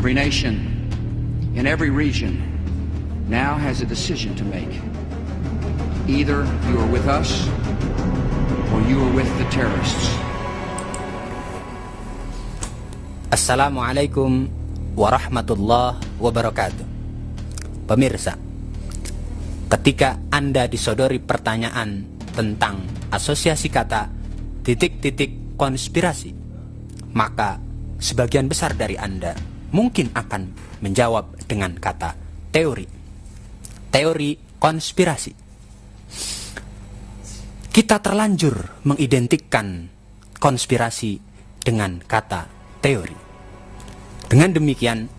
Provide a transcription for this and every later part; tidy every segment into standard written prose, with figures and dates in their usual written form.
Every nation in every region now has a decision to make. Either you are with us or you are with the terrorists. Assalamualaikum warahmatullahi wabarakatuh. Pemirsa, ketika Anda disodori pertanyaan tentang asosiasi kata titik-titik konspirasi, maka sebagian besar dari Anda mungkin akan menjawab dengan kata teori konspirasi. Kita terlanjur mengidentikan konspirasi dengan kata teori. Dengan demikian,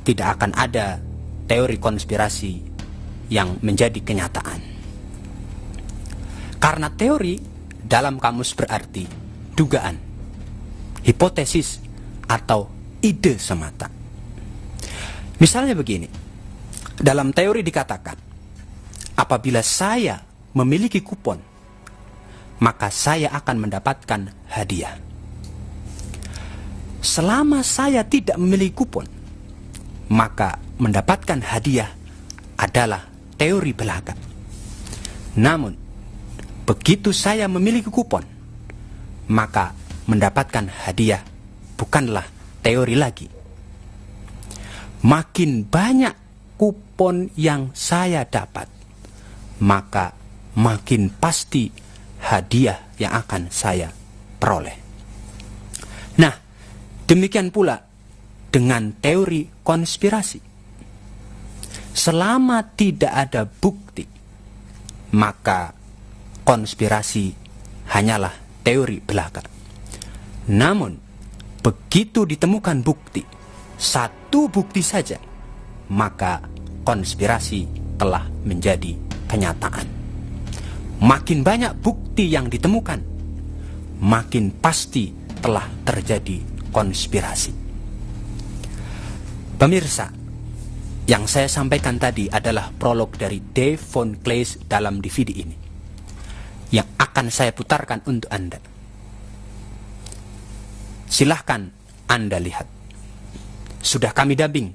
tidak akan ada teori konspirasi yang menjadi kenyataan. Karena teori dalam kamus berarti dugaan, hipotesis, atau ide semata. Misalnya begini, dalam teori dikatakan, apabila saya memiliki kupon, maka saya akan mendapatkan hadiah. Selama saya tidak memiliki kupon, maka mendapatkan hadiah adalah teori belaka. Namun, begitu saya memiliki kupon, maka mendapatkan hadiah bukanlah teori lagi. Makin banyak kupon yang saya dapat, maka makin pasti hadiah yang akan saya peroleh. Nah, demikian pula dengan teori konspirasi. Selama tidak ada bukti, maka konspirasi hanyalah teori belaka. Namun, begitu ditemukan bukti, satu bukti saja, maka konspirasi telah menjadi kenyataan. Makin banyak bukti yang ditemukan, makin pasti telah terjadi konspirasi. Pemirsa, yang saya sampaikan tadi adalah prolog dari Dave Von Kleist dalam DVD ini, yang akan saya putarkan untuk Anda. Silahkan Anda lihat. Sudah kami dubbing,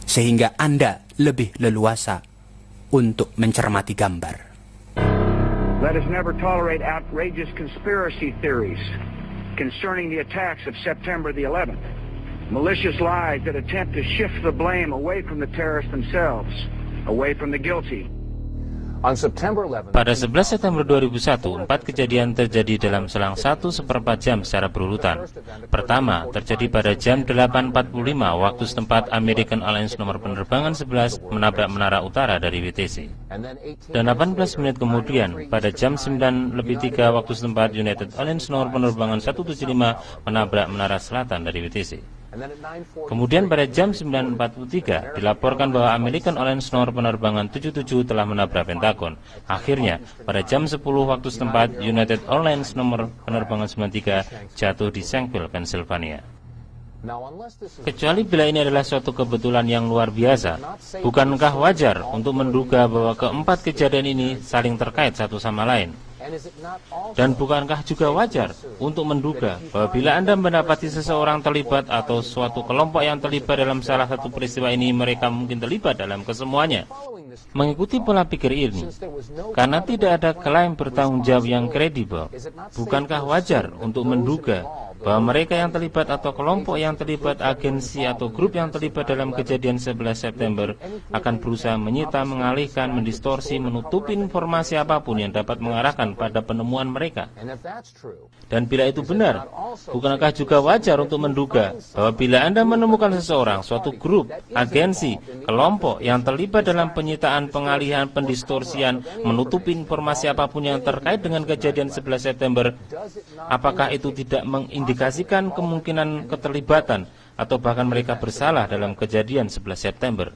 sehingga Anda lebih leluasa untuk mencermati gambar. Let us never tolerate outrageous conspiracy theories concerning the attacks of September the 11th. Malicious lies that attempt to shift the blame away from the terrorists themselves, away from the guilty. Pada 11 September 2001, 4 kejadian terjadi dalam selang 1/4 jam secara berurutan. Pertama, terjadi pada jam 8.45 waktu setempat American Airlines nomor penerbangan 11 menabrak menara utara dari WTC. Dan 18 menit kemudian, pada jam 9:03 waktu setempat United Airlines nomor penerbangan 175 menabrak menara selatan dari WTC. Kemudian pada jam 9.43 dilaporkan bahwa American Airlines nomor penerbangan 77 telah menabrak Pentagon. Akhirnya, pada jam 10 waktu setempat United Airlines nomor penerbangan 93 jatuh di Sankville, Pennsylvania. Kecuali bila ini adalah suatu kebetulan yang luar biasa, bukankah wajar untuk menduga bahwa keempat kejadian ini saling terkait satu sama lain? Dan bukankah juga wajar untuk menduga bahwa bila Anda mendapati seseorang terlibat atau suatu kelompok yang terlibat dalam salah satu peristiwa ini, mereka mungkin terlibat dalam kesemuanya? Mengikuti pola pikir ini, karena tidak ada klaim bertanggung jawab yang kredibel, bukankah wajar untuk menduga bahwa mereka yang terlibat atau kelompok yang terlibat, agensi atau grup yang terlibat dalam kejadian 11 September akan berusaha menyita, mengalihkan, mendistorsi, menutupi informasi apapun yang dapat mengarahkan pada penemuan mereka? Dan bila itu benar, bukankah juga wajar untuk menduga bahwa bila Anda menemukan seseorang, suatu grup, agensi, kelompok yang terlibat dalam penyitaan, pengalihan, pendistorsian, menutupi informasi apapun yang terkait dengan kejadian 11 September, apakah itu tidak mengindikasikan kemungkinan keterlibatan atau bahkan mereka bersalah dalam kejadian 11 September?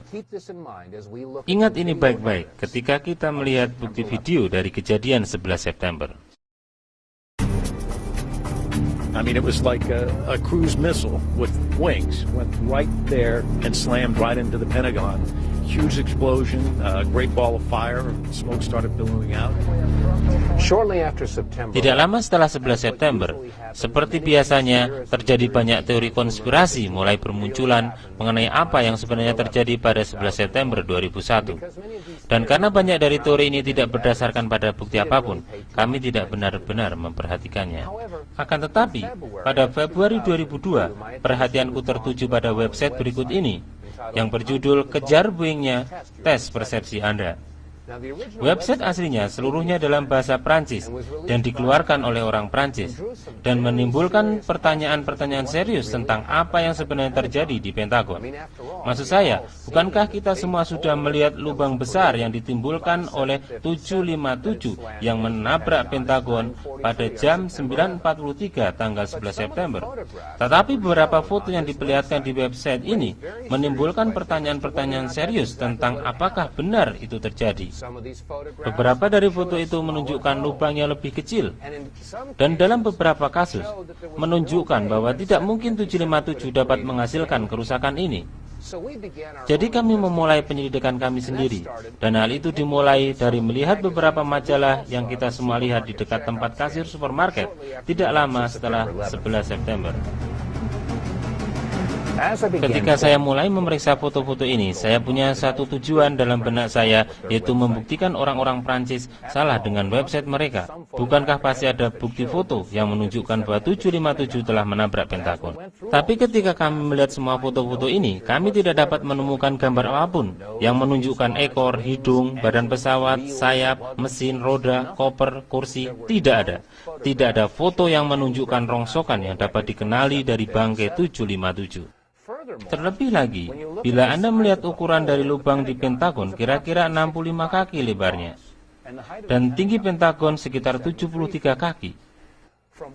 Ingat ini baik-baik ketika kita melihat bukti video dari kejadian 11 September. I mean, it was like a cruise missile with wings, went right there and slammed right into the Pentagon. Huge explosion, a great ball of fire, smoke started billowing out. Tidak lama setelah 11 September, seperti biasanya, terjadi banyak teori konspirasi mulai bermunculan mengenai apa yang sebenarnya terjadi pada 11 September 2001. Dan karena banyak dari teori ini tidak berdasarkan pada bukti apapun, kami tidak benar-benar memperhatikannya. Akan tetapi, pada Februari 2002, perhatianku tertuju pada website berikut ini, yang berjudul "Kejar Boeing-nya, Tes Persepsi Anda". Website aslinya seluruhnya dalam bahasa Prancis dan dikeluarkan oleh orang Prancis dan menimbulkan pertanyaan-pertanyaan serius tentang apa yang sebenarnya terjadi di Pentagon. Maksud saya, bukankah kita semua sudah melihat lubang besar yang ditimbulkan oleh 757 yang menabrak Pentagon pada jam 9.43 tanggal 11 September? Tetapi beberapa foto yang diperlihatkan di website ini menimbulkan pertanyaan-pertanyaan serius tentang apakah benar itu terjadi. Beberapa dari foto itu menunjukkan lubang yang lebih kecil, dan dalam beberapa kasus menunjukkan bahwa tidak mungkin 757 dapat menghasilkan kerusakan ini. Jadi kami memulai penyelidikan kami sendiri, dan hal itu dimulai dari melihat beberapa majalah yang kita semua lihat di dekat tempat kasir supermarket tidak lama setelah 11 September. Ketika saya mulai memeriksa foto-foto ini, saya punya satu tujuan dalam benak saya, yaitu membuktikan orang-orang Prancis salah dengan website mereka. Bukankah pasti ada bukti foto yang menunjukkan bahwa 757 telah menabrak Pentagon? Tapi ketika kami melihat semua foto-foto ini, kami tidak dapat menemukan gambar apapun yang menunjukkan ekor, hidung, badan pesawat, sayap, mesin, roda, koper, kursi. Tidak ada. Tidak ada foto yang menunjukkan rongsokan yang dapat dikenali dari bangkai 757. Terlebih lagi, bila Anda melihat ukuran dari lubang di Pentagon kira-kira 65 kaki lebarnya, dan tinggi Pentagon sekitar 73 kaki.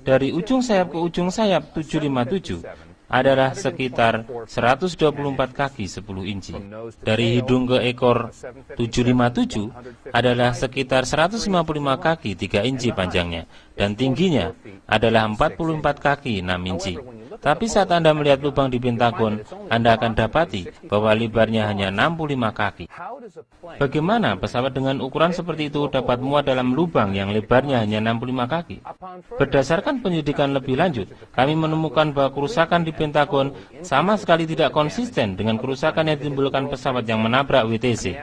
Dari ujung sayap ke ujung sayap 757 adalah sekitar 124 kaki 10 inci. Dari hidung ke ekor 757 adalah sekitar 155 kaki 3 inci panjangnya, dan tingginya adalah 44 kaki 6 inci. Tapi saat Anda melihat lubang di Pentagon, Anda akan dapati bahwa lebarnya hanya 65 kaki. Bagaimana pesawat dengan ukuran seperti itu dapat muat dalam lubang yang lebarnya hanya 65 kaki? Berdasarkan penyelidikan lebih lanjut, kami menemukan bahwa kerusakan di Pentagon sama sekali tidak konsisten dengan kerusakan yang ditimbulkan pesawat yang menabrak WTC.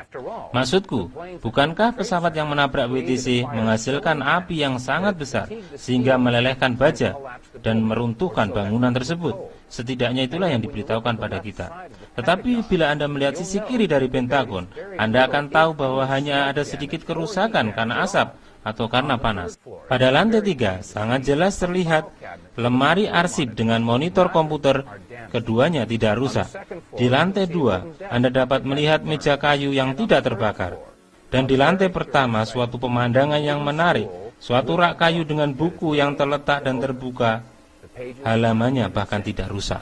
Maksudku, bukankah pesawat yang menabrak WTC menghasilkan api yang sangat besar sehingga melelehkan baja dan meruntuhkan bangunan tersebut? Setidaknya itulah yang diberitahukan pada kita. Tetapi bila Anda melihat sisi kiri dari Pentagon, Anda akan tahu bahwa hanya ada sedikit kerusakan karena asap atau karena panas. Pada lantai 3, sangat jelas terlihat lemari arsip dengan monitor komputer, keduanya tidak rusak. Di lantai 2, Anda dapat melihat meja kayu yang tidak terbakar. Dan di lantai pertama, suatu pemandangan yang menarik, suatu rak kayu dengan buku yang terletak dan terbuka, halamannya bahkan tidak rusak.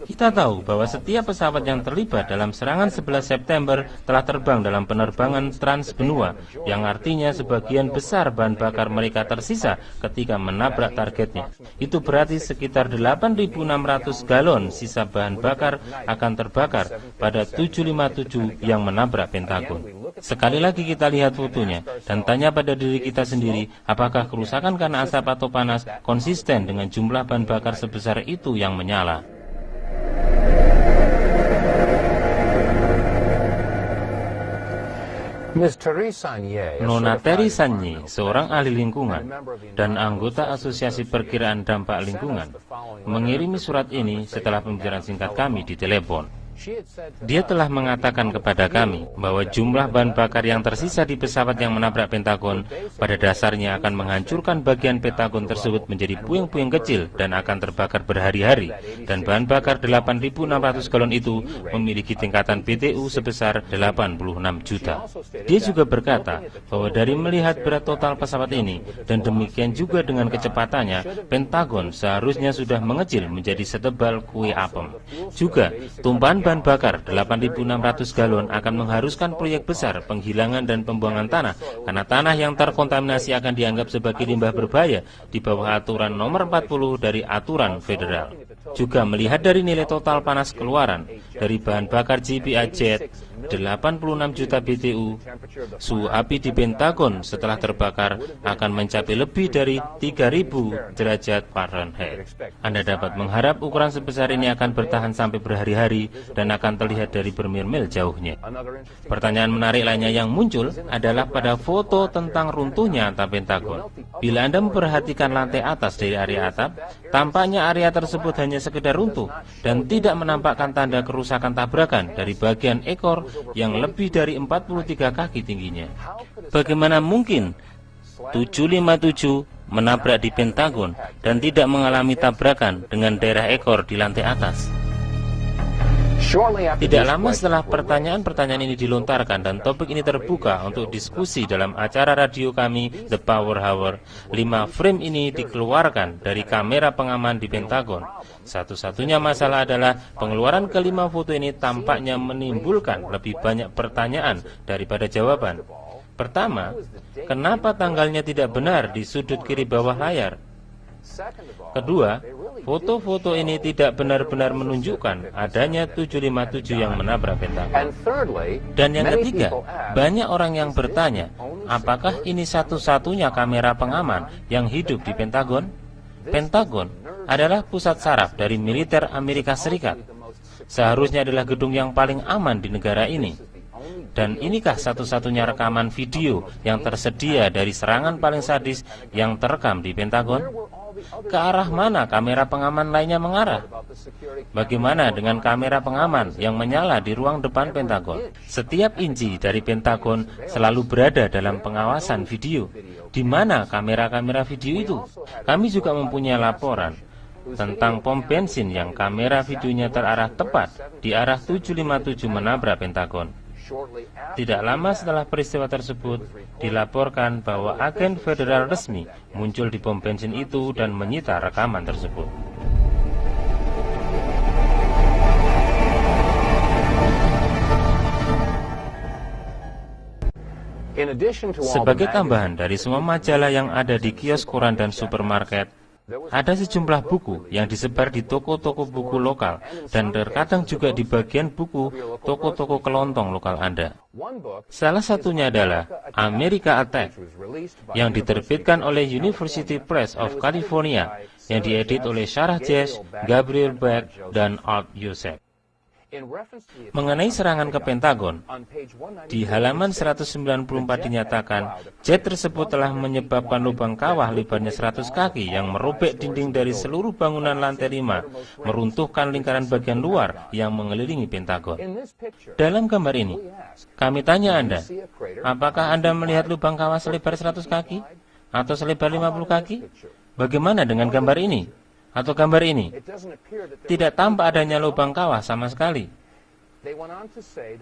Kita tahu bahwa setiap pesawat yang terlibat dalam serangan 11 September telah terbang dalam penerbangan transbenua, yang artinya sebagian besar bahan bakar mereka tersisa ketika menabrak targetnya. Itu berarti sekitar 8.600 galon sisa bahan bakar akan terbakar pada 757 yang menabrak Pentagon. Sekali lagi kita lihat fotonya dan tanya pada diri kita sendiri, apakah kerusakan karena asap atau panas konsisten dengan jumlah bahan bakar sebesar itu yang menyala? Nona Terry Sanye, seorang ahli lingkungan dan anggota Asosiasi Perkiraan Dampak Lingkungan, mengirimi surat ini setelah pembicaraan singkat kami di telepon. Dia telah mengatakan kepada kami bahwa jumlah bahan bakar yang tersisa di pesawat yang menabrak Pentagon pada dasarnya akan menghancurkan bagian Pentagon tersebut menjadi puing-puing kecil dan akan terbakar berhari-hari, dan bahan bakar 8.600 galon itu memiliki tingkatan BTU sebesar 86 juta. Dia juga berkata bahwa dari melihat berat total pesawat ini dan demikian juga dengan kecepatannya, Pentagon seharusnya sudah mengecil menjadi setebal kue apem. Juga, tumpahan bahan bakar 8.600 galon akan mengharuskan proyek besar penghilangan dan pembuangan tanah, karena tanah yang terkontaminasi akan dianggap sebagai limbah berbahaya di bawah aturan nomor 40 dari aturan federal. Juga melihat dari nilai total panas keluaran dari bahan bakar JPA jet 86 juta BTU, suhu api di Pentagon setelah terbakar akan mencapai lebih dari 3.000 derajat Fahrenheit. Anda dapat mengharap ukuran sebesar ini akan bertahan sampai berhari-hari dan akan terlihat dari bermil-mil jauhnya. Pertanyaan menarik lainnya yang muncul adalah pada foto tentang runtuhnya atap Pentagon. Bila Anda memperhatikan lantai atas dari area atap, tampaknya area tersebut hanya sekedar runtuh dan tidak menampakkan tanda kerusakan tabrakan dari bagian ekor yang lebih dari 43 kaki tingginya. Bagaimana mungkin 757 menabrak di Pentagon dan tidak mengalami tabrakan dengan daerah ekor di lantai atas? Tidak lama setelah pertanyaan-pertanyaan ini dilontarkan dan topik ini terbuka untuk diskusi dalam acara radio kami, The Power Hour, 5 frame ini dikeluarkan dari kamera pengaman di Pentagon. Satu-satunya masalah adalah pengeluaran kelima foto ini tampaknya menimbulkan lebih banyak pertanyaan daripada jawaban. Pertama, kenapa tanggalnya tidak benar di sudut kiri bawah layar? Kedua, foto-foto ini tidak benar-benar menunjukkan adanya 757 yang menabrak Pentagon. Dan yang ketiga, banyak orang yang bertanya, apakah ini satu-satunya kamera pengaman yang hidup di Pentagon? Pentagon adalah pusat saraf dari militer Amerika Serikat. Seharusnya adalah gedung yang paling aman di negara ini. Dan inikah satu-satunya rekaman video yang tersedia dari serangan paling sadis yang terekam di Pentagon? Ke arah mana kamera pengaman lainnya mengarah? Bagaimana dengan kamera pengaman yang menyala di ruang depan Pentagon? Setiap inci dari Pentagon selalu berada dalam pengawasan video. Di mana kamera-kamera video itu? Kami juga mempunyai laporan tentang pom bensin yang kamera videonya terarah tepat di arah 757 menabrak Pentagon. Tidak lama setelah peristiwa tersebut, dilaporkan bahwa agen federal resmi muncul di pom bensin itu dan menyita rekaman tersebut. Sebagai tambahan dari semua majalah yang ada di kios koran dan supermarket, ada sejumlah buku yang disebar di toko-toko buku lokal dan terkadang juga di bagian buku toko-toko kelontong lokal Anda. Salah satunya adalah America Attack yang diterbitkan oleh University Press of California yang diedit oleh Sarah Jess, Gabriel Beck, dan Art Yosef. Mengenai serangan ke Pentagon, di halaman 194 dinyatakan jet tersebut telah menyebabkan lubang kawah lebarnya 100 kaki yang merobek dinding dari seluruh bangunan lantai 5, meruntuhkan lingkaran bagian luar yang mengelilingi Pentagon. Dalam gambar ini, kami tanya Anda, apakah Anda melihat lubang kawah selebar 100 kaki atau selebar 50 kaki? Bagaimana dengan gambar ini? Atau gambar ini? Tidak tampak adanya lubang kawah sama sekali.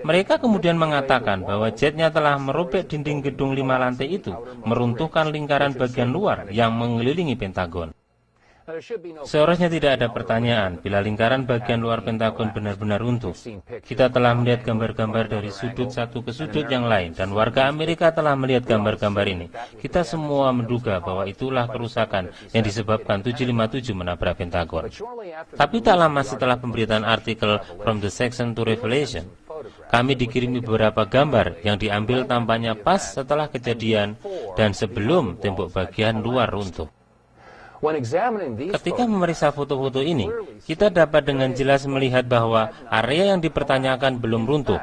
Mereka kemudian mengatakan bahwa jetnya telah merobek dinding gedung 5 lantai itu, meruntuhkan lingkaran bagian luar yang mengelilingi Pentagon. Seharusnya tidak ada pertanyaan bila lingkaran bagian luar Pentagon benar-benar runtuh. Kita telah melihat gambar-gambar dari sudut satu ke sudut yang lain, dan warga Amerika telah melihat gambar-gambar ini. Kita semua menduga bahwa itulah kerusakan yang disebabkan 757 menabrak Pentagon. Tapi tak lama setelah pemberitaan artikel From the Section to Revelation, kami dikirimi beberapa gambar yang diambil tampaknya pas setelah kejadian dan sebelum tembok bagian luar runtuh. Ketika memeriksa foto-foto ini, kita dapat dengan jelas melihat bahwa area yang dipertanyakan belum runtuh.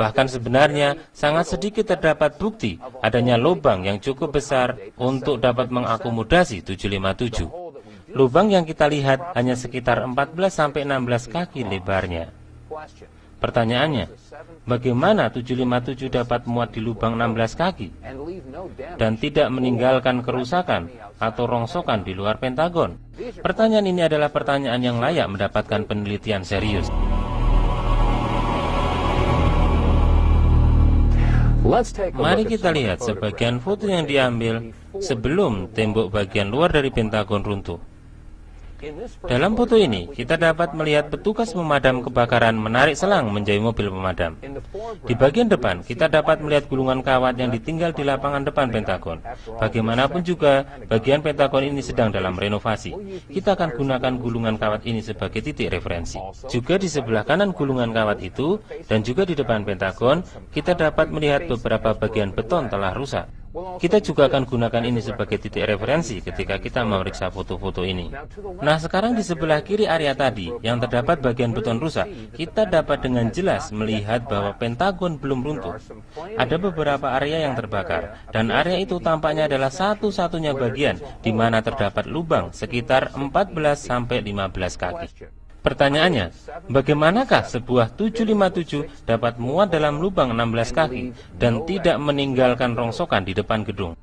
Bahkan sebenarnya sangat sedikit terdapat bukti adanya lubang yang cukup besar untuk dapat mengakomodasi 757. Lubang yang kita lihat hanya sekitar 14-16 kaki lebarnya. Pertanyaannya, bagaimana 757 dapat muat di lubang 16 kaki dan tidak meninggalkan kerusakan atau rongsokan di luar Pentagon? Pertanyaan ini adalah pertanyaan yang layak mendapatkan penelitian serius. Mari kita lihat sebagian foto yang diambil sebelum tembok bagian luar dari Pentagon runtuh. Dalam foto ini, kita dapat melihat petugas pemadam kebakaran menarik selang menjauhi mobil pemadam. Di bagian depan, kita dapat melihat gulungan kawat yang ditinggal di lapangan depan Pentagon. Bagaimanapun juga, bagian Pentagon ini sedang dalam renovasi. Kita akan gunakan gulungan kawat ini sebagai titik referensi. Juga di sebelah kanan gulungan kawat itu, dan juga di depan Pentagon, kita dapat melihat beberapa bagian beton telah rusak. Kita juga akan gunakan ini sebagai titik referensi ketika kita memeriksa foto-foto ini. Nah, sekarang di sebelah kiri area tadi yang terdapat bagian beton rusak, kita dapat dengan jelas melihat bahwa Pentagon belum runtuh. Ada beberapa area yang terbakar, dan area itu tampaknya adalah satu-satunya bagian di mana terdapat lubang sekitar 14-15 kaki. Pertanyaannya, bagaimanakah sebuah 757 dapat muat dalam lubang 16 kaki dan tidak meninggalkan rongsokan di depan gedung?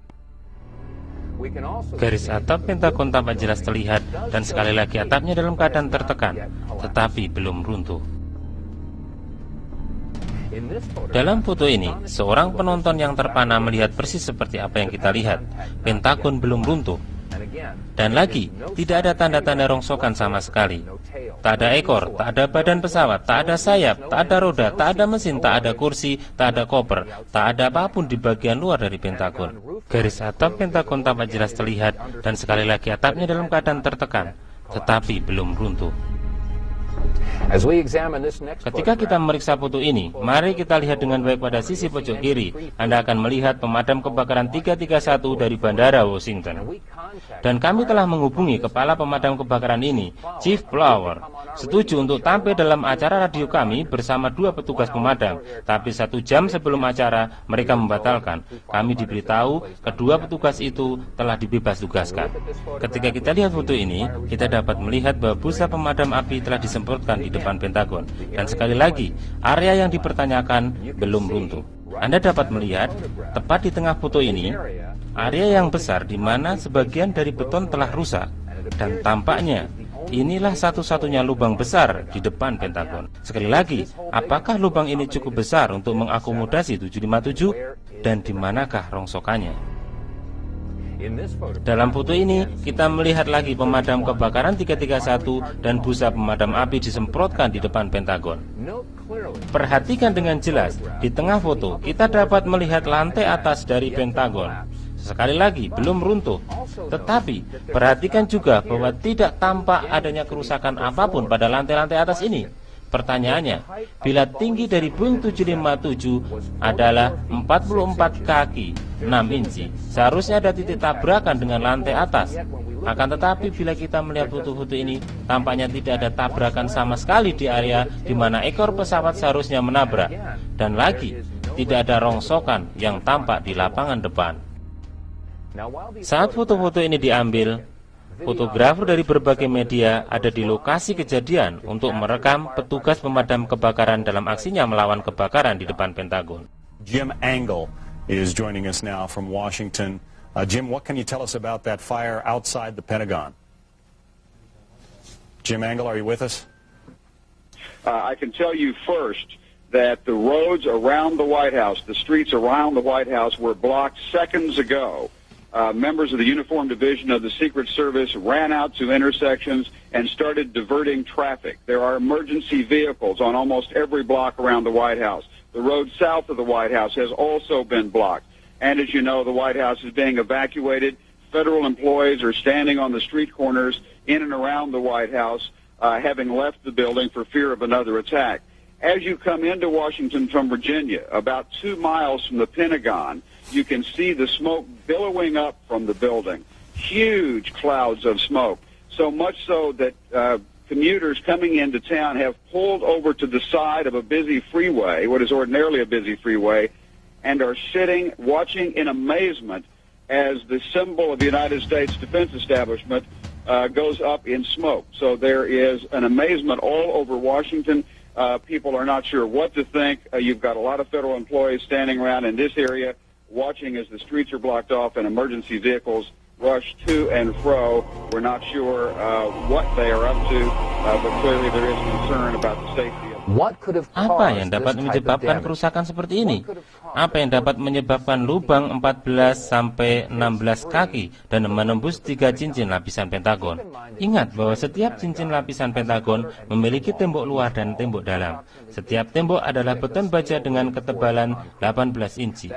Garis atap Pentagon tampak jelas terlihat dan sekali lagi atapnya dalam keadaan tertekan, tetapi belum runtuh. Dalam foto ini, seorang penonton yang terpana melihat persis seperti apa yang kita lihat. Pentagon belum runtuh. Dan lagi, tidak ada tanda-tanda rongsokan sama sekali. Tak ada ekor, tak ada badan pesawat, tak ada sayap, tak ada roda, tak ada mesin, tak ada kursi, tak ada koper, tak ada apapun di bagian luar dari Pentagon. Garis atap Pentagon tampak jelas terlihat dan sekali lagi atapnya dalam keadaan tertekan, tetapi belum runtuh. Ketika kita memeriksa foto ini, mari kita lihat dengan baik pada sisi pojok kiri. Anda akan melihat pemadam kebakaran 331 dari Bandara Washington. Dan kami telah menghubungi kepala pemadam kebakaran ini, Chief Flower, setuju untuk tampil dalam acara radio kami bersama 2 petugas pemadam. Tapi 1 jam sebelum acara, mereka membatalkan. Kami diberitahu kedua petugas itu telah dibebas tugaskan. Ketika kita lihat foto ini, kita dapat melihat bahwa busa pemadam api telah disemprotkan di depan Pentagon. Dan sekali lagi, area yang dipertanyakan belum runtuh. Anda dapat melihat, tepat di tengah foto ini, area yang besar di mana sebagian dari beton telah rusak. Dan tampaknya, inilah satu-satunya lubang besar di depan Pentagon. Sekali lagi, apakah lubang ini cukup besar untuk mengakomodasi 757? Dan di manakah rongsokannya? Dalam foto ini, kita melihat lagi pemadam kebakaran 331 dan busa pemadam api disemprotkan di depan Pentagon. Perhatikan dengan jelas, di tengah foto, kita dapat melihat lantai atas dari Pentagon. Sekali lagi, belum runtuh. Tetapi, perhatikan juga bahwa tidak tampak adanya kerusakan apapun pada lantai-lantai atas ini. Pertanyaannya, bila tinggi dari Boeing 757 adalah 44 kaki 6 inci, seharusnya ada titik tabrakan dengan lantai atas. Akan tetapi bila kita melihat foto-foto ini, tampaknya tidak ada tabrakan sama sekali di area di mana ekor pesawat seharusnya menabrak. Dan lagi, tidak ada rongsokan yang tampak di lapangan depan. Saat foto-foto ini diambil, fotografer dari berbagai media ada di lokasi kejadian untuk merekam petugas pemadam kebakaran dalam aksinya melawan kebakaran di depan Pentagon. Jim Angle is joining us now from Washington. Jim, what can you tell us about that fire outside the Pentagon? Jim Angle, are you with us? I can tell you first that the roads around the White House, the streets around the White House were blocked seconds ago. Members of the Uniform Division of the Secret Service ran out to intersections and started diverting traffic. There are emergency vehicles on almost every block around the White House. The road south of the White House has also been blocked. And as you know, the White House is being evacuated. Federal employees are standing on the street corners in and around the White House, having left the building for fear of another attack. As you come into Washington from Virginia, about 2 miles from the Pentagon, you can see the smoke billowing up from the building. Huge clouds of smoke. So much so that commuters coming into town have pulled over to the side of a busy freeway, what is ordinarily a busy freeway, and are sitting, watching in amazement as the symbol of the United States Defense Establishment goes up in smoke. So there is an amazement all over Washington. People are not sure what to think. You've got a lot of federal employees standing around in this area watching as the streets are blocked off and emergency vehicles rush to and fro. We're not sure what they are up to, but clearly there is concern about the safety of Apa yang dapat menyebabkan kerusakan seperti ini? Apa yang dapat menyebabkan lubang 14 sampai 16 kaki dan menembus 3 cincin lapisan Pentagon? Ingat bahwa setiap cincin lapisan Pentagon memiliki tembok luar dan tembok dalam. Setiap tembok adalah beton baja dengan ketebalan 18 inci.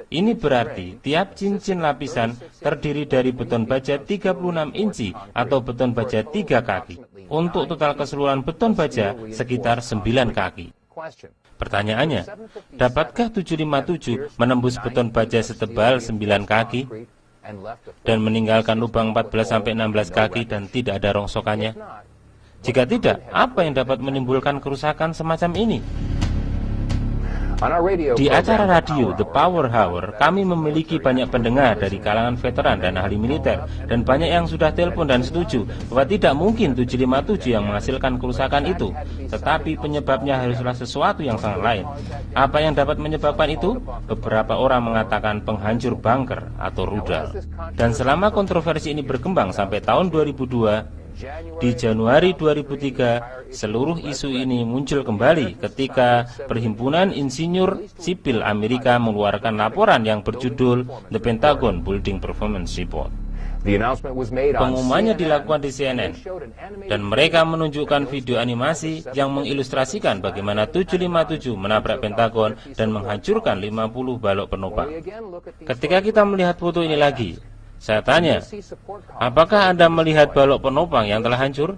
Ini berarti tiap cincin lapisan terdiri dari beton baja 36 inci atau beton baja 3 kaki. Untuk total keseluruhan beton baja sekitar 9 kaki. Pertanyaannya, dapatkah 757 menembus beton baja setebal 9 kaki dan meninggalkan lubang 14-16 kaki dan tidak ada rongsokannya? Jika tidak, apa yang dapat menimbulkan kerusakan semacam ini? Di acara radio The Power Hour, kami memiliki banyak pendengar dari kalangan veteran dan ahli militer, dan banyak yang sudah telepon dan setuju bahwa tidak mungkin 757 yang menghasilkan kerusakan itu, tetapi penyebabnya haruslah sesuatu yang sangat lain. Apa yang dapat menyebabkan itu? Beberapa orang mengatakan penghancur bunker atau rudal. Dan selama kontroversi ini berkembang sampai tahun 2002, di Januari 2003, seluruh isu ini muncul kembali ketika Perhimpunan Insinyur Sipil Amerika mengeluarkan laporan yang berjudul The Pentagon Building Performance Report. Pengumumannya dilakukan di CNN, dan mereka menunjukkan video animasi yang mengilustrasikan bagaimana 757 menabrak Pentagon dan menghancurkan 50 balok penopang. Ketika kita melihat foto ini lagi, saya tanya, apakah Anda melihat balok penopang yang telah hancur?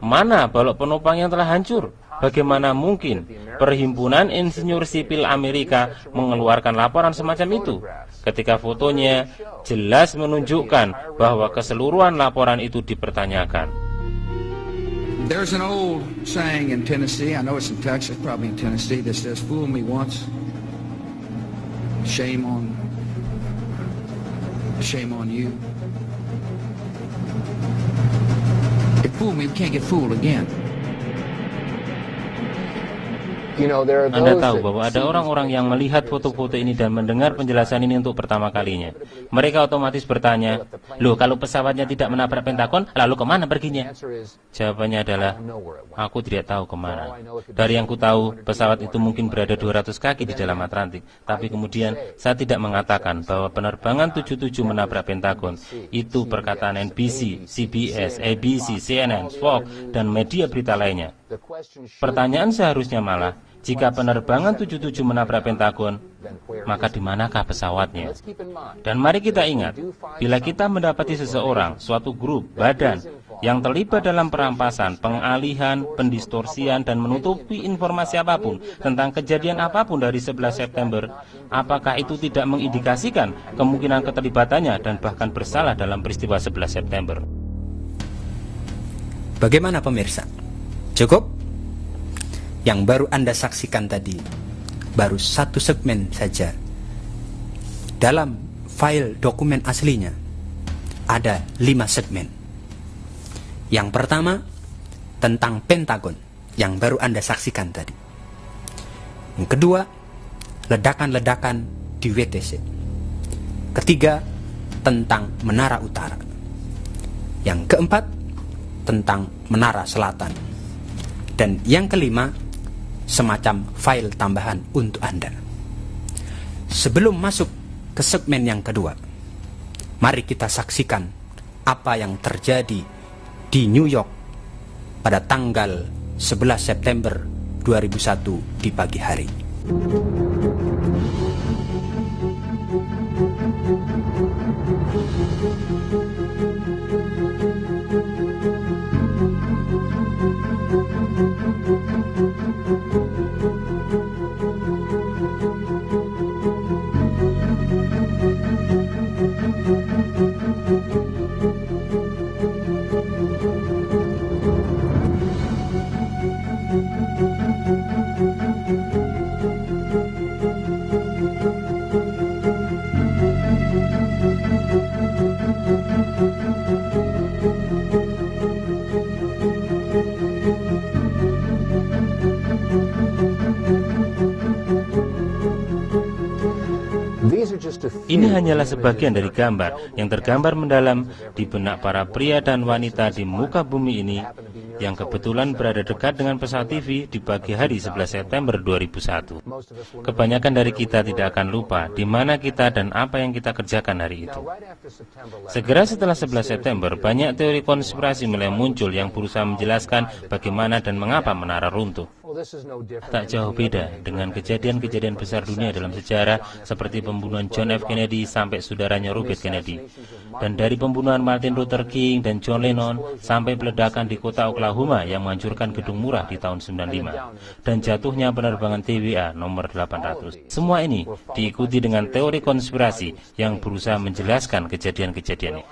Mana balok penopang yang telah hancur? Bagaimana mungkin Perhimpunan Insinyur Sipil Amerika mengeluarkan laporan semacam itu, ketika fotonya jelas menunjukkan bahwa keseluruhan laporan itu dipertanyakan? There's an old saying in Tennessee, I know it's in Texas, probably in Tennessee, that says, "Fool me once, shame on you. If fool me, we can't get fooled again." Anda tahu bahwa ada orang-orang yang melihat foto-foto ini dan mendengar penjelasan ini untuk pertama kalinya. Mereka otomatis bertanya, loh, kalau pesawatnya tidak menabrak Pentagon, lalu kemana perginya? Jawabannya adalah, aku tidak tahu kemana. Dari yang ku tahu, pesawat itu mungkin berada 200 kaki di dalam Atlantik. Tapi kemudian, saya tidak mengatakan bahwa penerbangan 77 menabrak Pentagon. Itu perkataan NBC, CBS, ABC, CNN, Fox, dan media berita lainnya. Pertanyaan seharusnya malah, jika penerbangan 77 menabrak Pentagon, maka di manakah pesawatnya? Dan mari kita ingat, bila kita mendapati seseorang, suatu grup, badan, yang terlibat dalam perampasan, pengalihan, pendistorsian, dan menutupi informasi apapun tentang kejadian apapun dari 11 September, apakah itu tidak mengindikasikan kemungkinan keterlibatannya dan bahkan bersalah dalam peristiwa 11 September? Bagaimana pemirsa? Cukup? Yang baru Anda saksikan tadi baru satu segmen saja. Dalam file dokumen aslinya ada 5 segmen. Yang pertama tentang Pentagon yang baru Anda saksikan tadi. Yang kedua, ledakan-ledakan di WTC. Ketiga, tentang Menara Utara. Yang keempat, tentang Menara Selatan. Dan yang kelima, semacam file tambahan untuk Anda. Sebelum masuk ke segmen yang kedua, mari kita saksikan apa yang terjadi di New York pada tanggal 11 September 2001 di pagi hari. Ini hanyalah sebagian dari gambar yang tergambar mendalam di benak para pria dan wanita di muka bumi ini yang kebetulan berada dekat dengan pesawat TV di pagi hari 11 September 2001. Kebanyakan dari kita tidak akan lupa di mana kita dan apa yang kita kerjakan hari itu. Segera setelah 11 September, banyak teori konspirasi mulai muncul yang berusaha menjelaskan bagaimana dan mengapa menara runtuh. Tak jauh beda dengan kejadian-kejadian besar dunia dalam sejarah seperti pembunuhan John F. Kennedy sampai saudaranya Robert Kennedy. Dan dari pembunuhan Martin Luther King dan John Lennon sampai peledakan di kota Oklahoma yang menghancurkan gedung murah di tahun 95. Dan jatuhnya penerbangan TWA nomor 800. Semua ini diikuti dengan teori konspirasi yang berusaha menjelaskan kejadian-kejadian ini.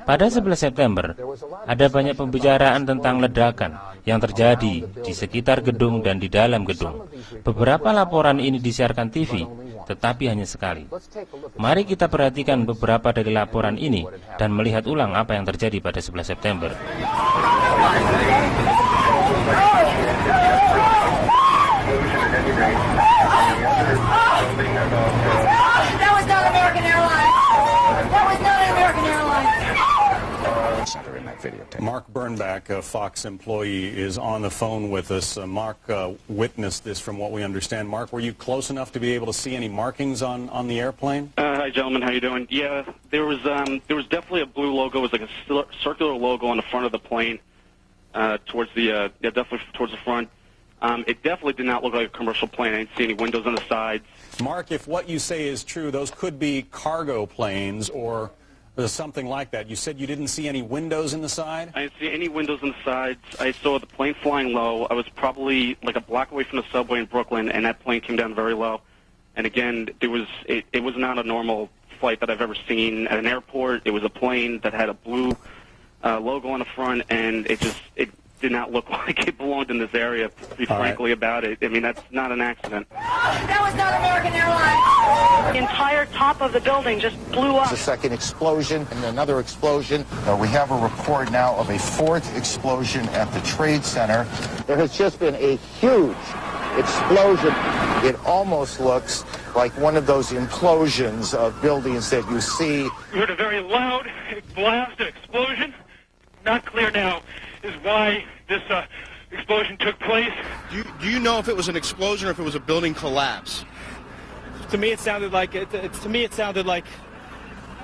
Pada 11 September, ada banyak pembicaraan tentang ledakan yang terjadi di sekitar gedung dan di dalam gedung. Beberapa laporan ini disiarkan TV, tetapi hanya sekali. Mari kita perhatikan beberapa dari laporan ini dan melihat ulang apa yang terjadi pada 11 September. That was not American Airlines. That was not American Airlines. Mark Bernbach, a Fox employee, is on the phone with us. Mark witnessed this from what we understand. Mark, were you close enough to be able to see any markings on the airplane? Hi, gentlemen. How you doing? Yeah, there was definitely a blue logo. It was like a circular logo on the front of the plane, definitely towards the front. It definitely did not look like a commercial plane. I didn't see any windows on the sides. Mark, if what you say is true, those could be cargo planes or something like that. You said you didn't see any windows in the side? I didn't see any windows on the sides. I saw the plane flying low. I was probably like a block away from the subway in Brooklyn, and that plane came down very low. And again, it was not a normal flight that I've ever seen at an airport. It was a plane that had a blue logo on the front, and it did not look like it belonged in this area, to be frankly about it. I mean, that's not an accident. That was not American Airlines. The entire top of the building just blew up. A second explosion and another explosion. We have a report now of a fourth explosion at the Trade Center. There has just been a huge explosion. It almost looks like one of those implosions of buildings that you see. We heard a very loud blast, an explosion. Not clear now is why this explosion took place. Do you know if it was an explosion or if it was a building collapse? To me, it sounded like an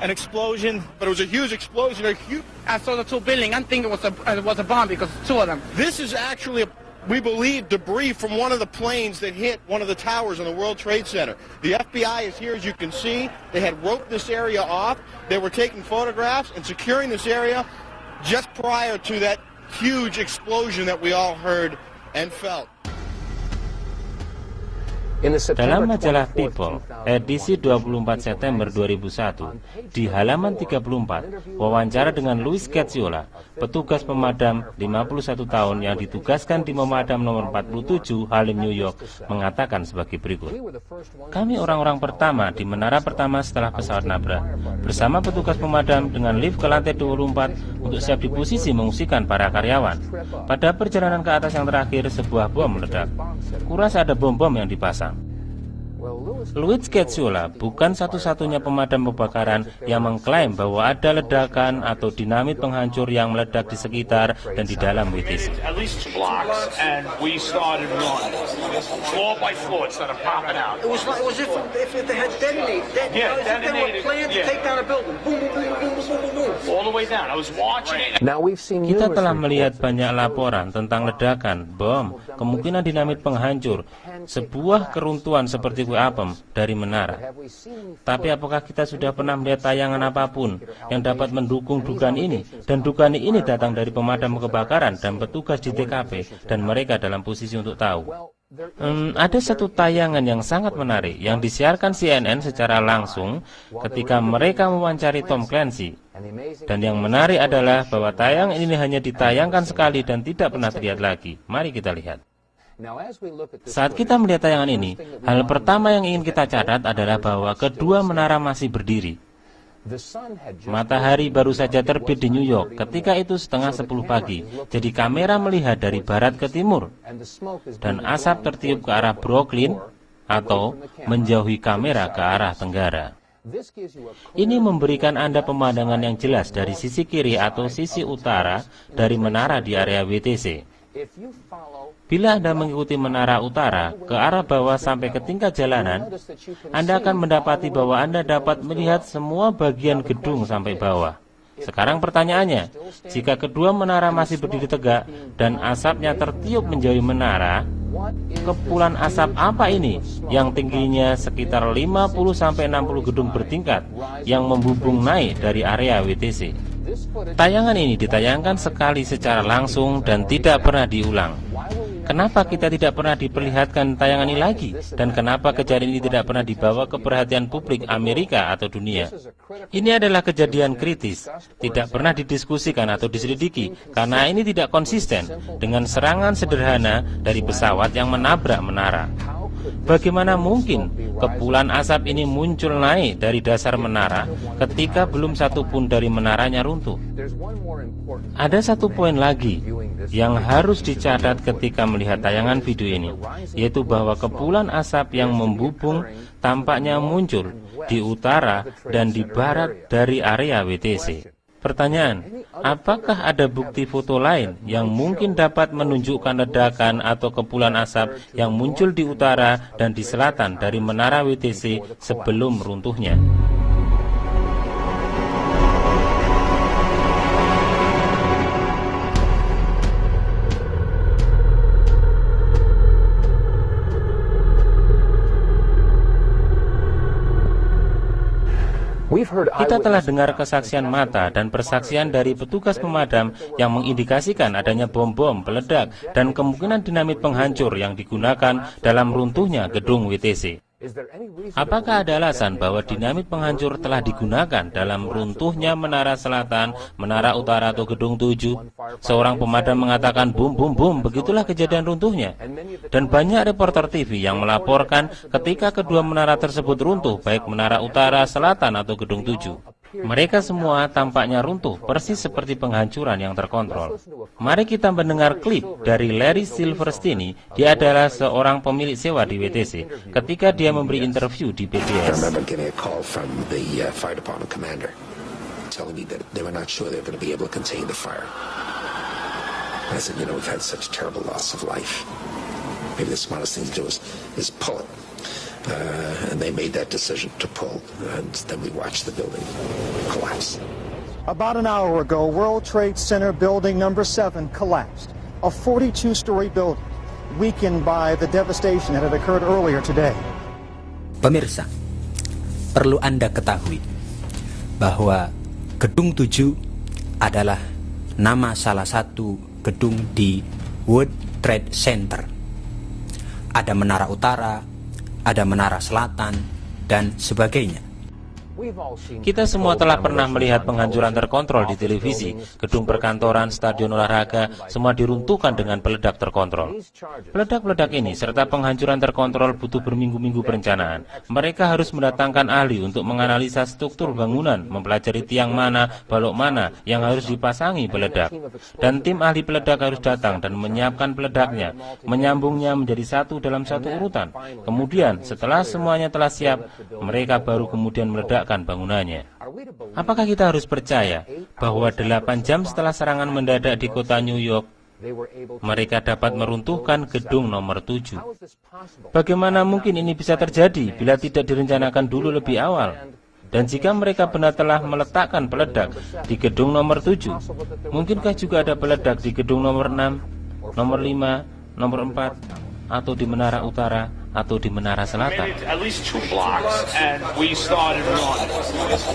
explosion. But it was a huge explosion. I saw the two buildings. I think it was a bomb because two of them. This is actually, we believe, debris from one of the planes that hit one of the towers on the World Trade Center. The FBI is here, as you can see. They had roped this area off. They were taking photographs and securing this area just prior to that huge explosion that we all heard and felt. Dalam majalah People, edisi 24 September 2001, di halaman 34, wawancara dengan Louis Cacciola, petugas pemadam 51 tahun yang ditugaskan di pemadam nomor 47 Harlem, New York, mengatakan sebagai berikut. Kami orang-orang pertama di menara pertama setelah pesawat nabrak, bersama petugas pemadam dengan lift ke lantai 24 untuk siap di posisi mengungsikan para karyawan. Pada perjalanan ke atas yang terakhir, sebuah bom meledak. Kurasa ada bom-bom yang dipasang. Louis Cacciola bukan satu-satunya pemadam kebakaran yang mengklaim bahwa ada ledakan atau dinamit penghancur yang meledak di sekitar dan di dalam WTC. Kita telah melihat banyak laporan tentang ledakan, bom, kemungkinan dinamit penghancur, sebuah keruntuhan seperti kue apem dari menara. Tapi apakah kita sudah pernah melihat tayangan apapun yang dapat mendukung dugaan ini? Dan dugaan ini datang dari pemadam kebakaran dan petugas di TKP, dan mereka dalam posisi untuk tahu. Ada satu tayangan yang sangat menarik yang disiarkan CNN secara langsung ketika mereka mewawancari Tom Clancy. Dan yang menarik adalah bahwa tayangan ini hanya ditayangkan sekali dan tidak pernah terlihat lagi. Mari kita lihat. Saat kita melihat tayangan ini, hal pertama yang ingin kita catat adalah bahwa kedua menara masih berdiri. Matahari baru saja terbit di New York, ketika itu 9:30 pagi. Jadi kamera melihat dari barat ke timur, dan asap tertiup ke arah Brooklyn atau menjauhi kamera ke arah tenggara. Ini memberikan Anda pemandangan yang jelas dari sisi kiri atau sisi utara dari menara di area WTC. Bila Anda mengikuti menara utara ke arah bawah sampai ke tingkat jalanan, Anda akan mendapati bahwa Anda dapat melihat semua bagian gedung sampai bawah. Sekarang pertanyaannya, jika kedua menara masih berdiri tegak dan asapnya tertiup menjauhi menara, kepulan asap apa ini yang tingginya sekitar 50-60 gedung bertingkat yang membumbung naik dari area WTC? Tayangan ini ditayangkan sekali secara langsung dan tidak pernah diulang. Kenapa kita tidak pernah diperlihatkan tayangan ini lagi? Dan kenapa kejadian ini tidak pernah dibawa ke perhatian publik Amerika atau dunia? Ini adalah kejadian kritis, tidak pernah didiskusikan atau diselidiki, karena ini tidak konsisten dengan serangan sederhana dari pesawat yang menabrak menara. Bagaimana mungkin kepulan asap ini muncul naik dari dasar menara ketika belum satu pun dari menaranya runtuh? Ada satu poin lagi yang harus dicatat ketika melihat tayangan video ini, yaitu bahwa kepulan asap yang membubung tampaknya muncul di utara dan di barat dari area WTC. Pertanyaan, apakah ada bukti foto lain yang mungkin dapat menunjukkan ledakan atau kepulan asap yang muncul di utara dan di selatan dari menara WTC sebelum runtuhnya? Kita telah dengar kesaksian mata dan persaksian dari petugas pemadam yang mengindikasikan adanya bom-bom, peledak, dan kemungkinan dinamit penghancur yang digunakan dalam runtuhnya gedung WTC. Apakah ada alasan bahwa dinamit penghancur telah digunakan dalam runtuhnya menara selatan, menara utara atau gedung 7? Seorang pemadam mengatakan bum bum bum, begitulah kejadian runtuhnya. Dan banyak reporter TV yang melaporkan ketika kedua menara tersebut runtuh, baik menara utara, selatan atau gedung 7. Mereka semua tampaknya runtuh, persis seperti penghancuran yang terkontrol. Mari kita mendengar klip dari Larry Silverstein. Dia adalah seorang pemilik sewa di WTC ketika dia memberi interview di PBS. And they made that decision to pull, and then we watched the building collapse. About an hour ago, World Trade Center building number 7 collapsed, a 42-story building, weakened by the devastation that had occurred earlier today. Pemirsa, perlu Anda ketahui bahwa gedung 7 adalah nama salah satu gedung di World Trade Center. Ada menara utara, ada menara selatan, dan sebagainya. Kita semua telah pernah melihat penghancuran terkontrol di televisi. Gedung perkantoran, stadion olahraga, semua diruntuhkan dengan peledak terkontrol. Peledak-peledak ini serta penghancuran terkontrol butuh berminggu-minggu perencanaan. Mereka harus mendatangkan ahli untuk menganalisa struktur bangunan, mempelajari tiang mana, balok mana yang harus dipasangi peledak. Dan tim ahli peledak harus datang dan menyiapkan peledaknya, menyambungnya menjadi satu dalam satu urutan. Kemudian setelah semuanya telah siap, mereka baru kemudian meledak bangunannya. Apakah kita harus percaya bahwa 8 jam setelah serangan mendadak di kota New York, mereka dapat meruntuhkan gedung nomor 7? Bagaimana mungkin ini bisa terjadi bila tidak direncanakan dulu lebih awal? Dan jika mereka benar telah meletakkan peledak di gedung nomor 7, mungkinkah juga ada peledak di gedung nomor 6, nomor 5, nomor 4, atau di menara utara, atau di menara selatan? At least 2 blocks, and we started running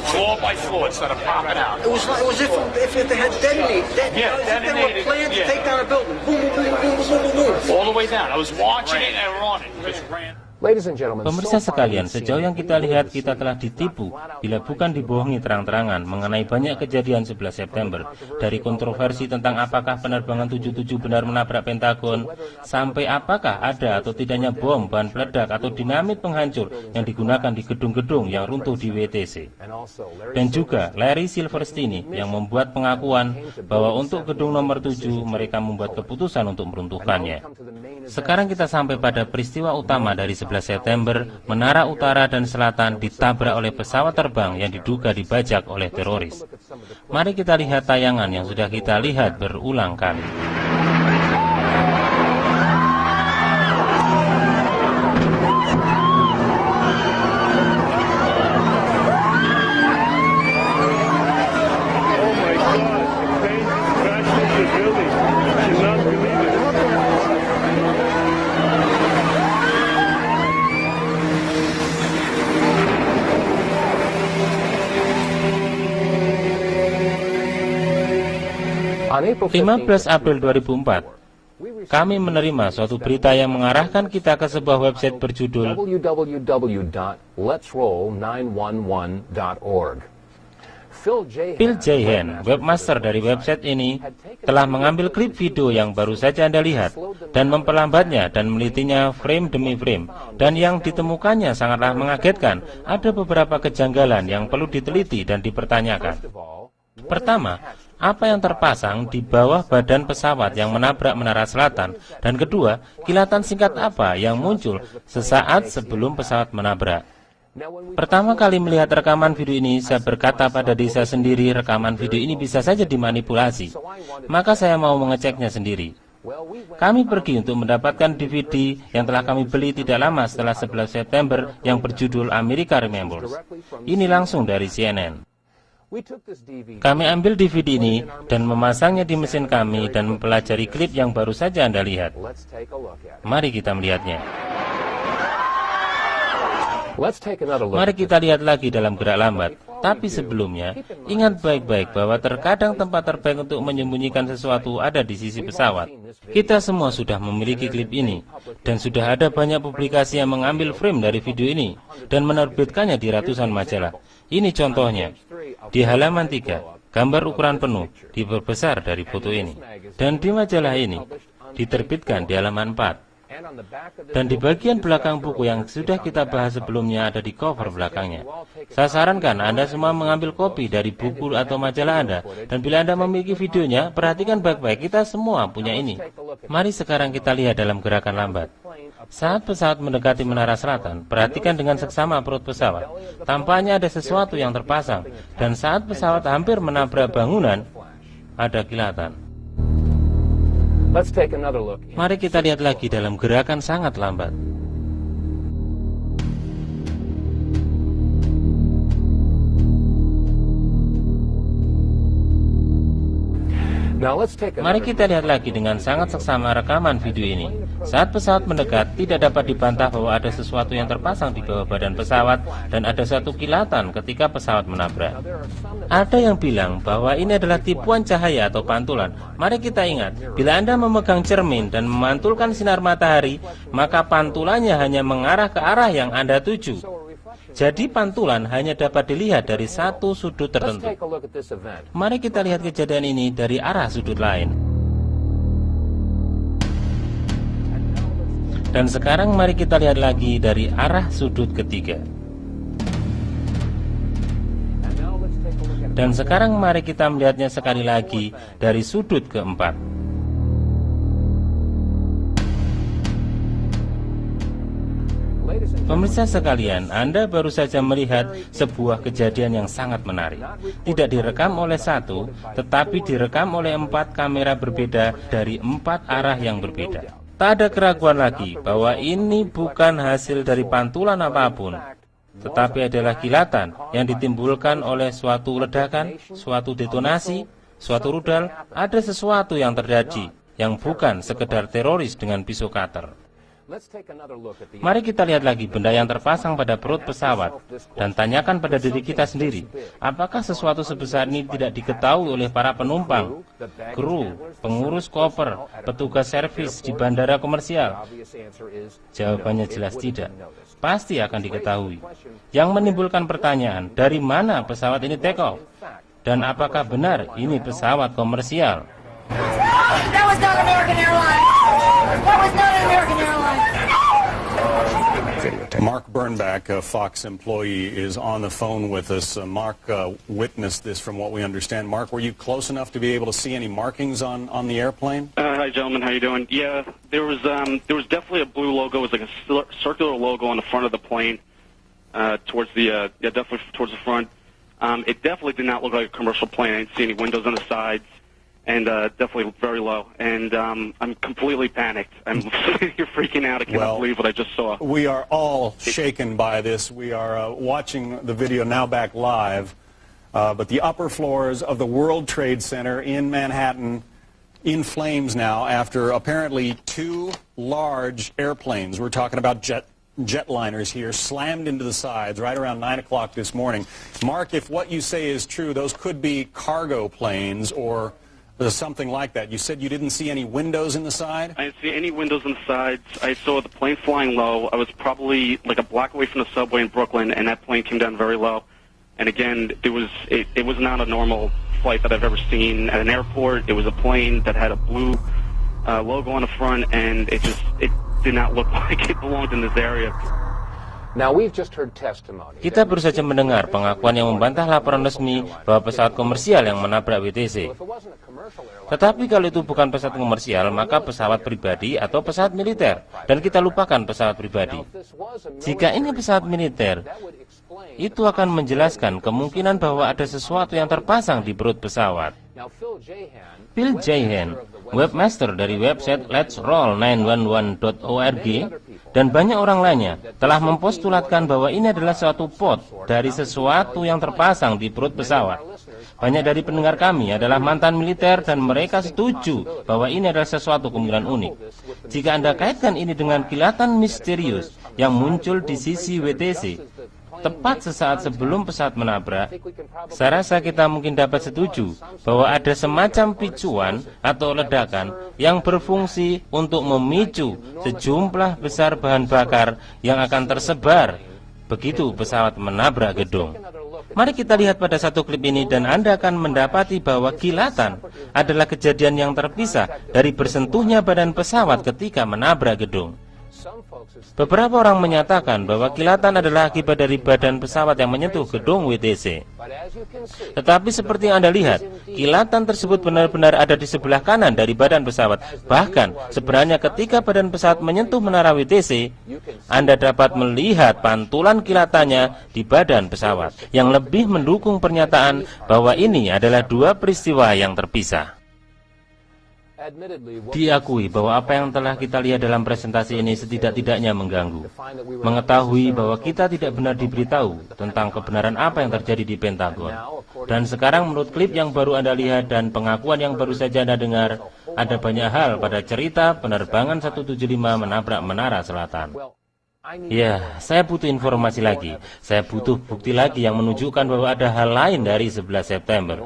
floor by floor instead of popping out. It was if they had detonated. Yeah, they were planning to take down a building. Boom, boom, boom, boom, boom, boom, boom. All the way down. I was watching it and running. Just ran. Pemirsa sekalian, sejauh yang kita lihat kita telah ditipu bila bukan dibohongi terang-terangan mengenai banyak kejadian 11 September. Dari kontroversi tentang apakah penerbangan 77 benar menabrak Pentagon, sampai apakah ada atau tidaknya bom, bahan peledak atau dinamit penghancur yang digunakan di gedung-gedung yang runtuh di WTC. Dan juga Larry Silverstein yang membuat pengakuan bahwa untuk gedung nomor 7 mereka membuat keputusan untuk meruntuhkannya. Sekarang kita sampai pada peristiwa utama dari 11 September, menara utara dan selatan ditabrak oleh pesawat terbang yang diduga dibajak oleh teroris. Mari kita lihat tayangan yang sudah kita lihat berulang kali. April 15 April 2004, kami menerima suatu berita yang mengarahkan kita ke sebuah website berjudul www.letsroll911.org. Phil Jahan, webmaster dari website ini, telah mengambil klip video yang baru saja Anda lihat dan memperlambatnya dan melitinya frame demi frame, dan yang ditemukannya sangatlah mengagetkan. Ada beberapa kejanggalan yang perlu diteliti dan dipertanyakan. Pertama, apa yang terpasang di bawah badan pesawat yang menabrak menara selatan, dan kedua, kilatan singkat apa yang muncul sesaat sebelum pesawat menabrak. Pertama kali melihat rekaman video ini, saya berkata pada diri saya sendiri, rekaman video ini bisa saja dimanipulasi. Maka saya mau mengeceknya sendiri. Kami pergi untuk mendapatkan DVD yang telah kami beli tidak lama setelah 11 September yang berjudul America Remembers. Ini langsung dari CNN. Kami ambil DVD ini dan memasangnya di mesin kami dan mempelajari klip yang baru saja Anda lihat. Mari kita melihatnya. Mari kita lihat lagi dalam gerak lambat. Tapi sebelumnya, ingat baik-baik bahwa terkadang tempat terbaik untuk menyembunyikan sesuatu ada di sisi pesawat. Kita semua sudah memiliki klip ini, dan sudah ada banyak publikasi yang mengambil frame dari video ini dan menerbitkannya di ratusan majalah. Ini contohnya. Di halaman 3, gambar ukuran penuh diperbesar dari foto ini. Dan di majalah ini, diterbitkan di halaman 4. Dan di bagian belakang buku yang sudah kita bahas sebelumnya ada di cover belakangnya. Saya sarankan Anda semua mengambil kopi dari buku atau majalah Anda. Dan bila Anda memiliki videonya, perhatikan baik-baik, kita semua punya ini. Mari sekarang kita lihat dalam gerakan lambat. Saat pesawat mendekati menara selatan, perhatikan dengan seksama perut pesawat. Tampaknya ada sesuatu yang terpasang. Dan saat pesawat hampir menabrak bangunan, ada kilatan. Mari kita lihat lagi dalam gerakan sangat lambat. Mari kita lihat lagi dengan sangat seksama rekaman video ini. Saat pesawat mendekat, tidak dapat dibantah bahwa ada sesuatu yang terpasang di bawah badan pesawat dan ada satu kilatan ketika pesawat menabrak. Ada yang bilang bahwa ini adalah tipuan cahaya atau pantulan. Mari kita ingat, bila Anda memegang cermin dan memantulkan sinar matahari, maka pantulannya hanya mengarah ke arah yang Anda tuju. Jadi pantulan hanya dapat dilihat dari satu sudut tertentu. Mari kita lihat kejadian ini dari arah sudut lain. Dan sekarang mari kita lihat lagi dari arah sudut ketiga. Dan sekarang mari kita melihatnya sekali lagi dari sudut keempat. Pemirsa sekalian, Anda baru saja melihat sebuah kejadian yang sangat menarik. Tidak direkam oleh satu, tetapi direkam oleh 4 kamera berbeda dari 4 arah yang berbeda. Tak ada keraguan lagi bahwa ini bukan hasil dari pantulan apapun, tetapi adalah kilatan yang ditimbulkan oleh suatu ledakan, suatu detonasi, suatu rudal. Ada sesuatu yang terjadi yang bukan sekedar teroris dengan pisau cutter. Mari kita lihat lagi benda yang terpasang pada perut pesawat dan tanyakan pada diri kita sendiri, apakah sesuatu sebesar ini tidak diketahui oleh para penumpang, kru, pengurus koper, petugas servis di bandara komersial? Jawabannya jelas tidak. Pasti akan diketahui. Yang menimbulkan pertanyaan, dari mana pesawat ini take off? Dan apakah benar ini pesawat komersial? That was not American Airlines. That was not an American Airlines. Mark Bernbach, a Fox employee, is on the phone with us. Mark witnessed this from what we understand. Mark, were you close enough to be able to see any markings on the airplane? Hi, gentlemen. How you doing? Yeah, there was definitely a blue logo. It was like a circular logo on the front of the plane, definitely towards the front. It definitely did not look like a commercial plane. I didn't see any windows on the sides. And definitely very low. And I'm completely panicked. You're freaking out. I cannot believe what I just saw. We are all shaken by this. We are watching the video now back live. But the upper floors of the World Trade Center in Manhattan in flames now after apparently two large airplanes. We're talking about jetliners here, slammed into the sides right around 9 o'clock this morning. Mark, if what you say is true, those could be cargo planes or something like that. You said you didn't see any windows in the side? I didn't see any windows in the sides. I saw the plane flying low. I was probably like a block away from the subway in Brooklyn, and that plane came down very low. And again, it was not a normal flight that I've ever seen at an airport. It was a plane that had a blue logo on the front, and it did not look like it belonged in this area. Kita baru saja mendengar pengakuan yang membantah laporan resmi bahwa pesawat komersial yang menabrak WTC. Tetapi kalau itu bukan pesawat komersial, maka pesawat pribadi atau pesawat militer. Dan kita lupakan pesawat pribadi. Jika ini pesawat militer, itu akan menjelaskan kemungkinan bahwa ada sesuatu yang terpasang di perut pesawat. Phil Jahan, webmaster dari website letsroll911.org, dan banyak orang lainnya telah mempostulatkan bahwa ini adalah suatu pot dari sesuatu yang terpasang di perut pesawat. Banyak dari pendengar kami adalah mantan militer dan mereka setuju bahwa ini adalah sesuatu kemungkinan unik. Jika Anda kaitkan ini dengan kilatan misterius yang muncul di sisi WTC, tepat sesaat sebelum pesawat menabrak, saya rasa kita mungkin dapat setuju bahwa ada semacam picuan atau ledakan yang berfungsi untuk memicu sejumlah besar bahan bakar yang akan tersebar begitu pesawat menabrak gedung. Mari kita lihat pada satu klip ini dan Anda akan mendapati bahwa kilatan adalah kejadian yang terpisah dari bersentuhnya badan pesawat ketika menabrak gedung. Beberapa orang menyatakan bahwa kilatan adalah akibat dari badan pesawat yang menyentuh gedung WTC. Tetapi seperti yang Anda lihat, kilatan tersebut benar-benar ada di sebelah kanan dari badan pesawat. Bahkan sebenarnya ketika badan pesawat menyentuh menara WTC, Anda dapat melihat pantulan kilatannya di badan pesawat, yang lebih mendukung pernyataan bahwa ini adalah dua peristiwa yang terpisah. Diakui bahwa apa yang telah kita lihat dalam presentasi ini setidak-tidaknya mengganggu. Mengetahui bahwa kita tidak benar diberitahu tentang kebenaran apa yang terjadi di Pentagon. Dan sekarang menurut klip yang baru Anda lihat dan pengakuan yang baru saja Anda dengar, ada banyak hal pada cerita penerbangan 175 menabrak menara selatan. Ya, saya butuh informasi lagi. Saya butuh bukti lagi yang menunjukkan bahwa ada hal lain dari 11 September.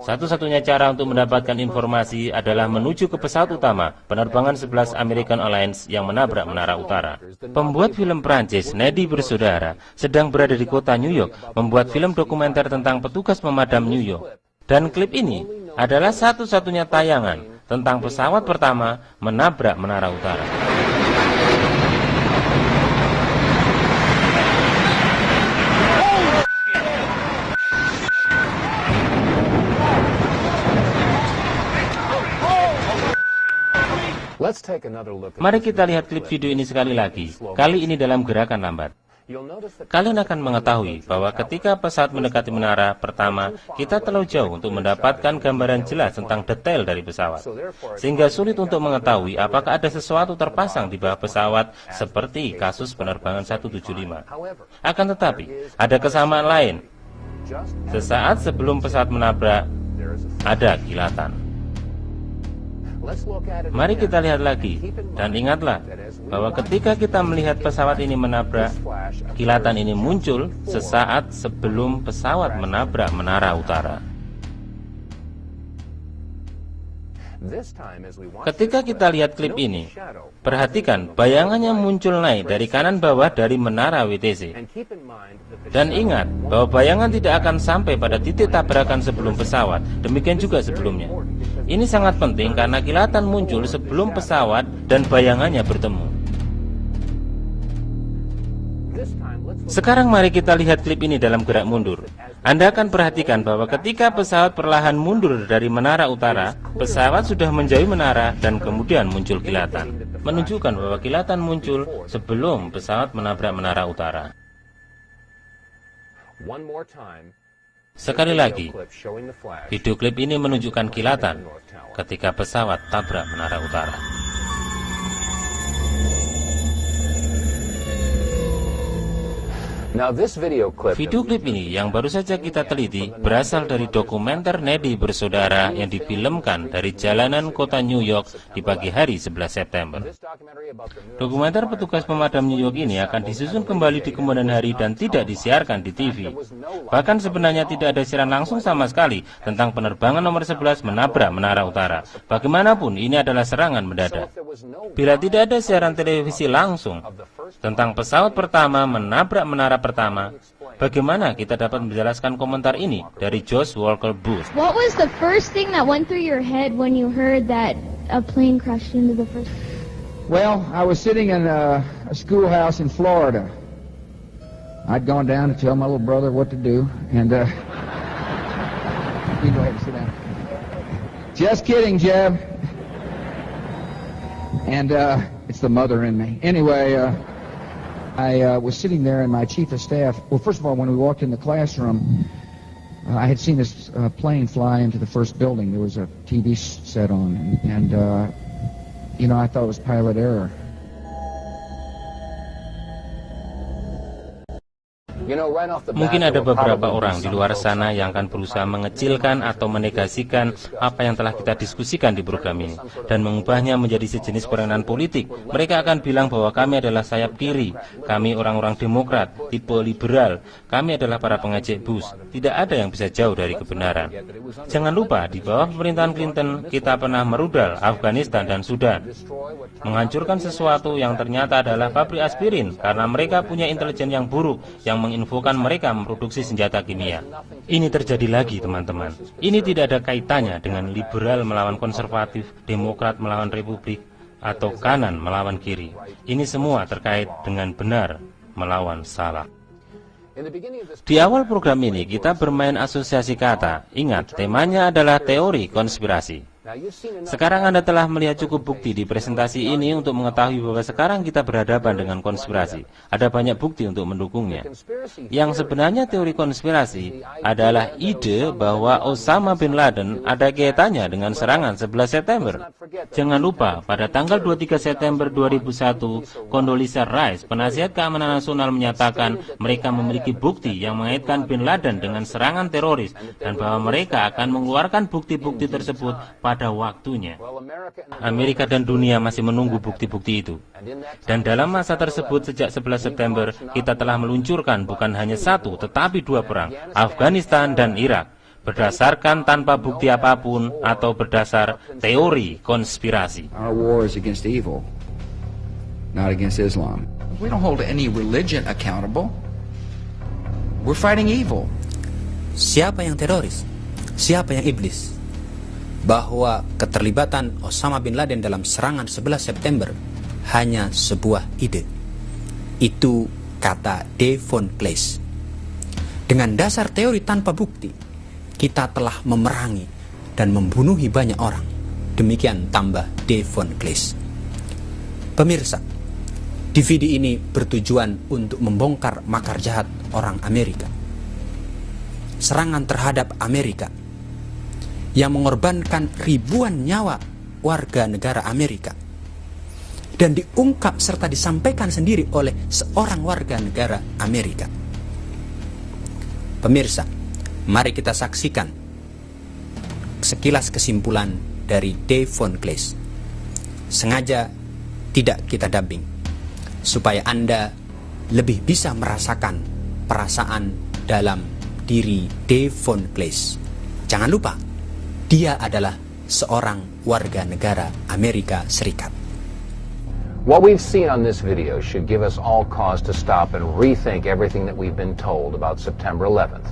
Satu-satunya cara untuk mendapatkan informasi adalah menuju ke pesawat utama penerbangan 11 American Airlines yang menabrak menara utara. Pembuat film Prancis, Nedi bersaudara, sedang berada di kota New York membuat film dokumenter tentang petugas pemadam New York. Dan klip ini adalah satu-satunya tayangan tentang pesawat pertama menabrak menara utara. Mari kita lihat klip video ini sekali lagi, kali ini dalam gerakan lambat. Kalian akan mengetahui bahwa ketika pesawat mendekati menara pertama, kita terlalu jauh untuk mendapatkan gambaran jelas tentang detail dari pesawat. Sehingga sulit untuk mengetahui apakah ada sesuatu terpasang di bawah pesawat seperti kasus penerbangan 175. Akan tetapi, ada kesamaan lain. Sesaat sebelum pesawat menabrak, ada kilatan. Mari kita lihat lagi, dan ingatlah bahwa ketika kita melihat pesawat ini menabrak, kilatan ini muncul sesaat sebelum pesawat menabrak menara utara. Ketika kita lihat klip ini, perhatikan bayangannya muncul naik dari kanan bawah dari menara WTC. Dan ingat bahwa bayangan tidak akan sampai pada titik tabrakan sebelum pesawat, demikian juga sebelumnya. Ini sangat penting karena kilatan muncul sebelum pesawat dan bayangannya bertemu. Sekarang mari kita lihat klip ini dalam gerak mundur. Anda akan perhatikan bahwa ketika pesawat perlahan mundur dari menara utara, pesawat sudah menjauhi menara dan kemudian muncul kilatan, menunjukkan bahwa kilatan muncul sebelum pesawat menabrak menara utara. Sekali lagi, video klip ini menunjukkan kilatan ketika pesawat tabrak menara utara. Video klip ini yang baru saja kita teliti berasal dari dokumenter Neddy Bersaudara yang difilmkan dari jalanan kota New York di pagi hari 11 September. Dokumenter petugas pemadam New York ini akan disusun kembali di kemudian hari dan tidak disiarkan di TV. Bahkan sebenarnya tidak ada siaran langsung sama sekali tentang penerbangan nomor 11 menabrak menara utara. Bagaimanapun ini adalah serangan mendadak. Bila tidak ada siaran televisi langsung tentang pesawat pertama menabrak menara pertama, bagaimana kita dapat menjelaskan komentar ini dari Josh Walker Booth? What was the first thing that went through your head when you heard that a plane crashed into the first? Well, I was sitting in a schoolhouse in Florida. I'd gone down to tell my little brother what to do, and you go ahead and sit down. Just kidding, Jeb. And it's the mother in me. Anyway, I was sitting there, and my chief of staff. Well, first of all, when we walked in the classroom, I had seen this plane fly into the first building. There was a TV set on, and you know, I thought it was pilot error. Mungkin ada beberapa orang di luar sana yang akan berusaha mengecilkan atau menegasikan apa yang telah kita diskusikan di program ini dan mengubahnya menjadi sejenis permainan politik. Mereka akan bilang bahwa kami adalah sayap kiri, kami orang-orang demokrat, tipe liberal, kami adalah para pengejek Bush. Tidak ada yang bisa jauh dari kebenaran. Jangan lupa, di bawah pemerintahan Clinton, kita pernah merudal Afghanistan dan Sudan, menghancurkan sesuatu yang ternyata adalah pabrik aspirin karena mereka punya intelijen yang buruk yang menginfokan mereka memproduksi senjata kimia. Ini terjadi lagi, teman-teman. Ini tidak ada kaitannya dengan liberal melawan konservatif, demokrat melawan republik, atau kanan melawan kiri. Ini semua terkait dengan benar melawan salah. Di awal program ini kita bermain asosiasi kata. Ingat, temanya adalah teori konspirasi. Sekarang Anda telah melihat cukup bukti di presentasi ini untuk mengetahui bahwa sekarang kita berhadapan dengan konspirasi. Ada banyak bukti untuk mendukungnya. Yang sebenarnya teori konspirasi adalah ide bahwa Osama bin Laden ada kaitannya dengan serangan 11 September. Jangan lupa, pada tanggal 23 September 2001, Condoleezza Rice, penasihat keamanan nasional, menyatakan mereka memiliki bukti yang mengaitkan bin Laden dengan serangan teroris dan bahwa mereka akan mengeluarkan bukti-bukti tersebut pada waktunya. Amerika dan dunia masih menunggu bukti-bukti itu. Dan dalam masa tersebut sejak 11 September, kita telah meluncurkan bukan hanya satu, tetapi dua perang, Afghanistan dan Irak, berdasarkan tanpa bukti apapun atau berdasar teori konspirasi. Our war is against evil, not against Islam. We don't hold any religion accountable. We're fighting evil. Siapa yang teroris? Siapa yang iblis? Bahwa keterlibatan Osama bin Laden dalam serangan 11 September hanya sebuah ide. Itu kata Devon Clase. Dengan dasar teori tanpa bukti, kita telah memerangi dan membunuhi banyak orang. Demikian tambah Devon Clase. Pemirsa, DVD ini bertujuan untuk membongkar makar jahat orang Amerika. Serangan terhadap Amerika yang mengorbankan ribuan nyawa warga negara Amerika dan diungkap serta disampaikan sendiri oleh seorang warga negara Amerika. Pemirsa, mari kita saksikan sekilas kesimpulan dari Devon Place. Sengaja tidak kita dubbing, supaya Anda lebih bisa merasakan perasaan dalam diri Devon Place. Jangan lupa, dia adalah seorang warga negara Amerika Serikat. What we've seen on this video should give us all cause to stop and rethink everything that we've been told about September 11th.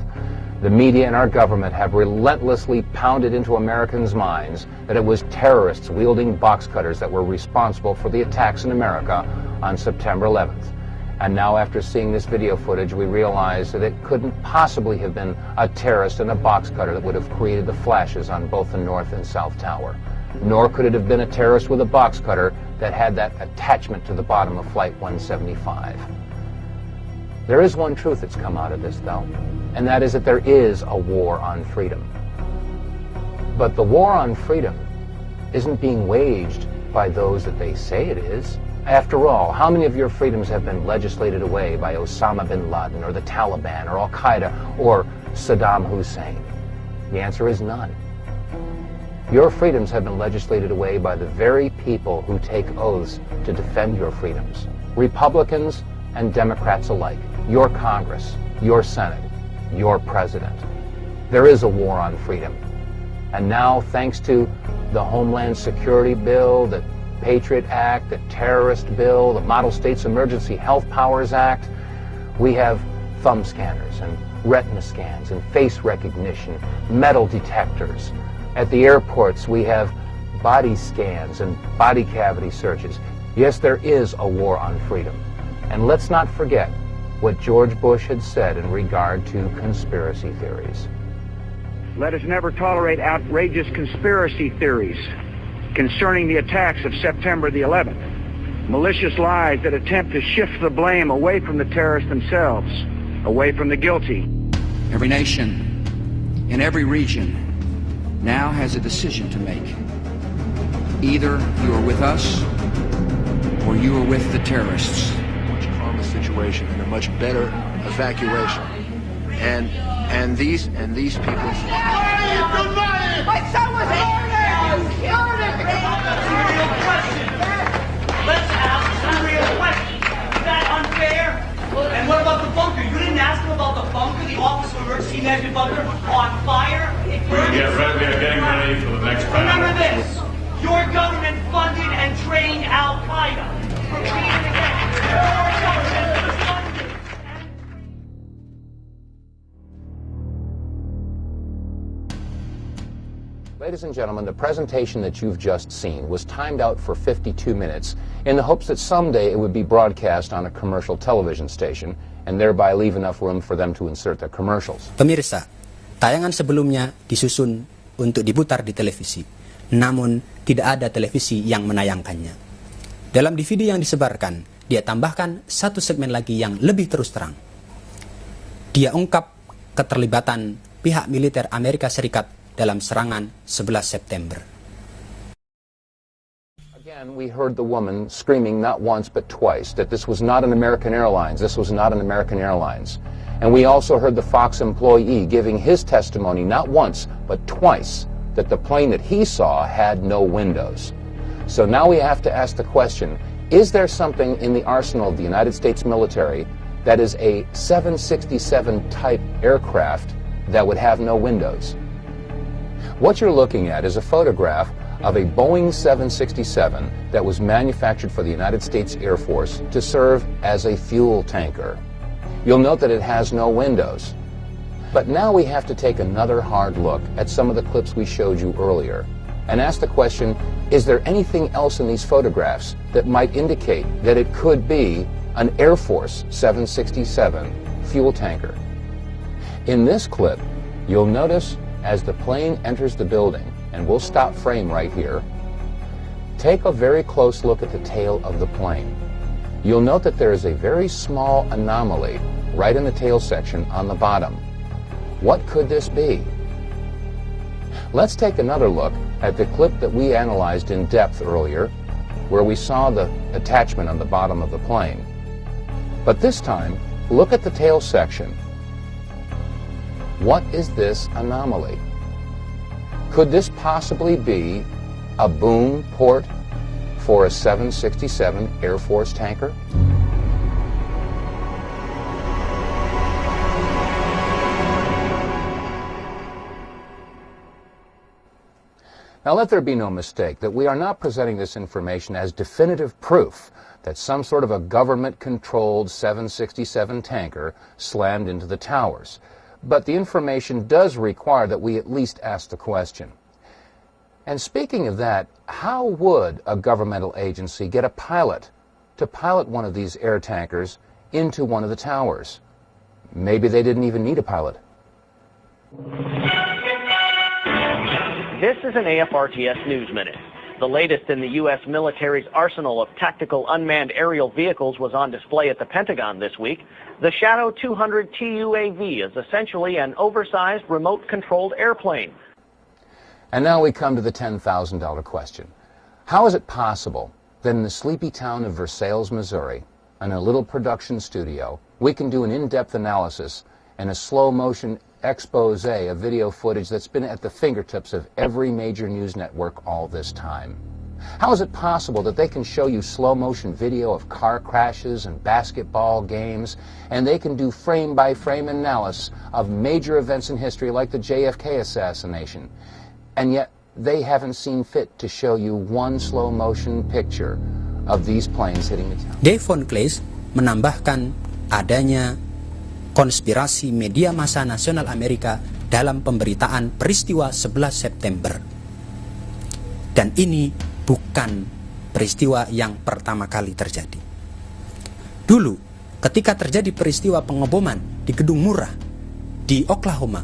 The media and our government have relentlessly pounded into Americans' minds that it was terrorists wielding box cutters that were responsible for the attacks in America on September 11th. And now, after seeing this video footage, we realize that it couldn't possibly have been a terrorist in a box cutter that would have created the flashes on both the North and South Tower. Nor could it have been a terrorist with a box cutter that had that attachment to the bottom of Flight 175. There is one truth that's come out of this, though, and that is that there is a war on freedom. But the war on freedom isn't being waged by those that they say it is. After all, how many of your freedoms have been legislated away by Osama bin Laden or the Taliban or Al-Qaeda or Saddam Hussein? The answer is none. Your freedoms have been legislated away by the very people who take oaths to defend your freedoms. Republicans and Democrats alike. Your Congress, your Senate, your President. There is a war on freedom. And now, thanks to the Homeland Security Bill, the Patriot Act, the Terrorist Bill, the Model States Emergency Health Powers Act, we have thumb scanners and retina scans and face recognition, metal detectors. At the airports, we have body scans and body cavity searches. Yes, there is a war on freedom. And let's not forget what George Bush had said in regard to conspiracy theories. Let us never tolerate outrageous conspiracy theories concerning the attacks of September the 11th, malicious lies that attempt to shift the blame away from the terrorists themselves, away from the guilty. Every nation in every region now has a decision to make. Either you are with us or you are with the terrorists. Much calmer situation and a much better evacuation. And these people. My son was murdered! Let's ask some real questions. Is that unfair? And what about the bunker? You didn't ask him about the bunker, the Office of Emergency Management bunker on fire? We're getting ready for the next battle. Remember this. Your government funded and trained Al-Qaeda. Repeat it again. Your government funded. Ladies and gentlemen, the presentation that you've just seen was timed out for 52 minutes in the hopes that someday it would be broadcast on a commercial television station and thereby leave enough room for them to insert their commercials. Pemirsa, tayangan sebelumnya disusun untuk diputar di televisi, namun tidak ada televisi yang menayangkannya. Dalam DVD yang disebarkan, dia tambahkan satu segmen lagi yang lebih terus terang. Dia ungkap keterlibatan pihak militer Amerika Serikat dalam serangan 11 September. Again, we heard the woman screaming not once but twice that this was not an American Airlines, this was not an American Airlines. And we also heard the Fox employee giving his testimony not once but twice that the plane that he saw had no windows. So now we have to ask the question, is there something in the arsenal of the United States military that is a 767 type aircraft that would have no windows? What you're looking at is a photograph of a Boeing 767 that was manufactured for the United States Air Force to serve as a fuel tanker. You'll note that it has no windows. But now we have to take another hard look at some of the clips we showed you earlier and ask the question, is there anything else in these photographs that might indicate that it could be an Air Force 767 fuel tanker? In this clip, you'll notice as the plane enters the building, and we'll stop frame right here, take a very close look at the tail of the plane. You'll note that there is a very small anomaly right in the tail section on the bottom. What could this be? Let's take another look at the clip that we analyzed in depth earlier, where we saw the attachment on the bottom of the plane. But this time, look at the tail section. What is this anomaly? Could this possibly be a boom port for a 767 Air Force tanker? Now, let there be no mistake that we are not presenting this information as definitive proof that some sort of a government-controlled 767 tanker slammed into the towers. But the information does require that we at least ask the question. And speaking of that, how would a governmental agency get a pilot to pilot one of these air tankers into one of the towers? Maybe they didn't even need a pilot. This is an AFRTS News Minute. The latest in the U.S. military's arsenal of tactical unmanned aerial vehicles was on display at the Pentagon this week. The Shadow 200 TUAV is essentially an oversized remote-controlled airplane. And now we come to the $10,000 question. How is it possible that in the sleepy town of Versailles, Missouri, in a little production studio, we can do an in-depth analysis and a slow-motion expose of video footage that's been at the fingertips of every major news network all this time? How is it possible that they can show you slow-motion video of car crashes and basketball games, and they can do frame-by-frame analysis of major events in history like the JFK assassination, and yet they haven't seen fit to show you one slow-motion picture of these planes hitting the town? Dave Von Kleist menambahkan adanya konspirasi media massa nasional Amerika dalam pemberitaan peristiwa 11 September. Dan ini bukan peristiwa yang pertama kali terjadi. Dulu, ketika terjadi peristiwa pengeboman di gedung murah di Oklahoma,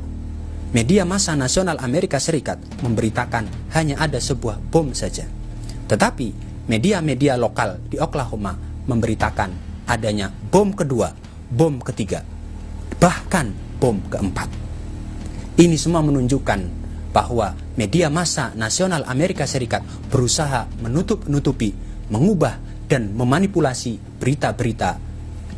media massa nasional Amerika Serikat memberitakan hanya ada sebuah bom saja. Tetapi media-media lokal di Oklahoma memberitakan adanya bom kedua, bom ketiga, bahkan bom keempat. Ini semua menunjukkan bahwa media massa nasional Amerika Serikat berusaha menutup-nutupi, mengubah dan memanipulasi berita-berita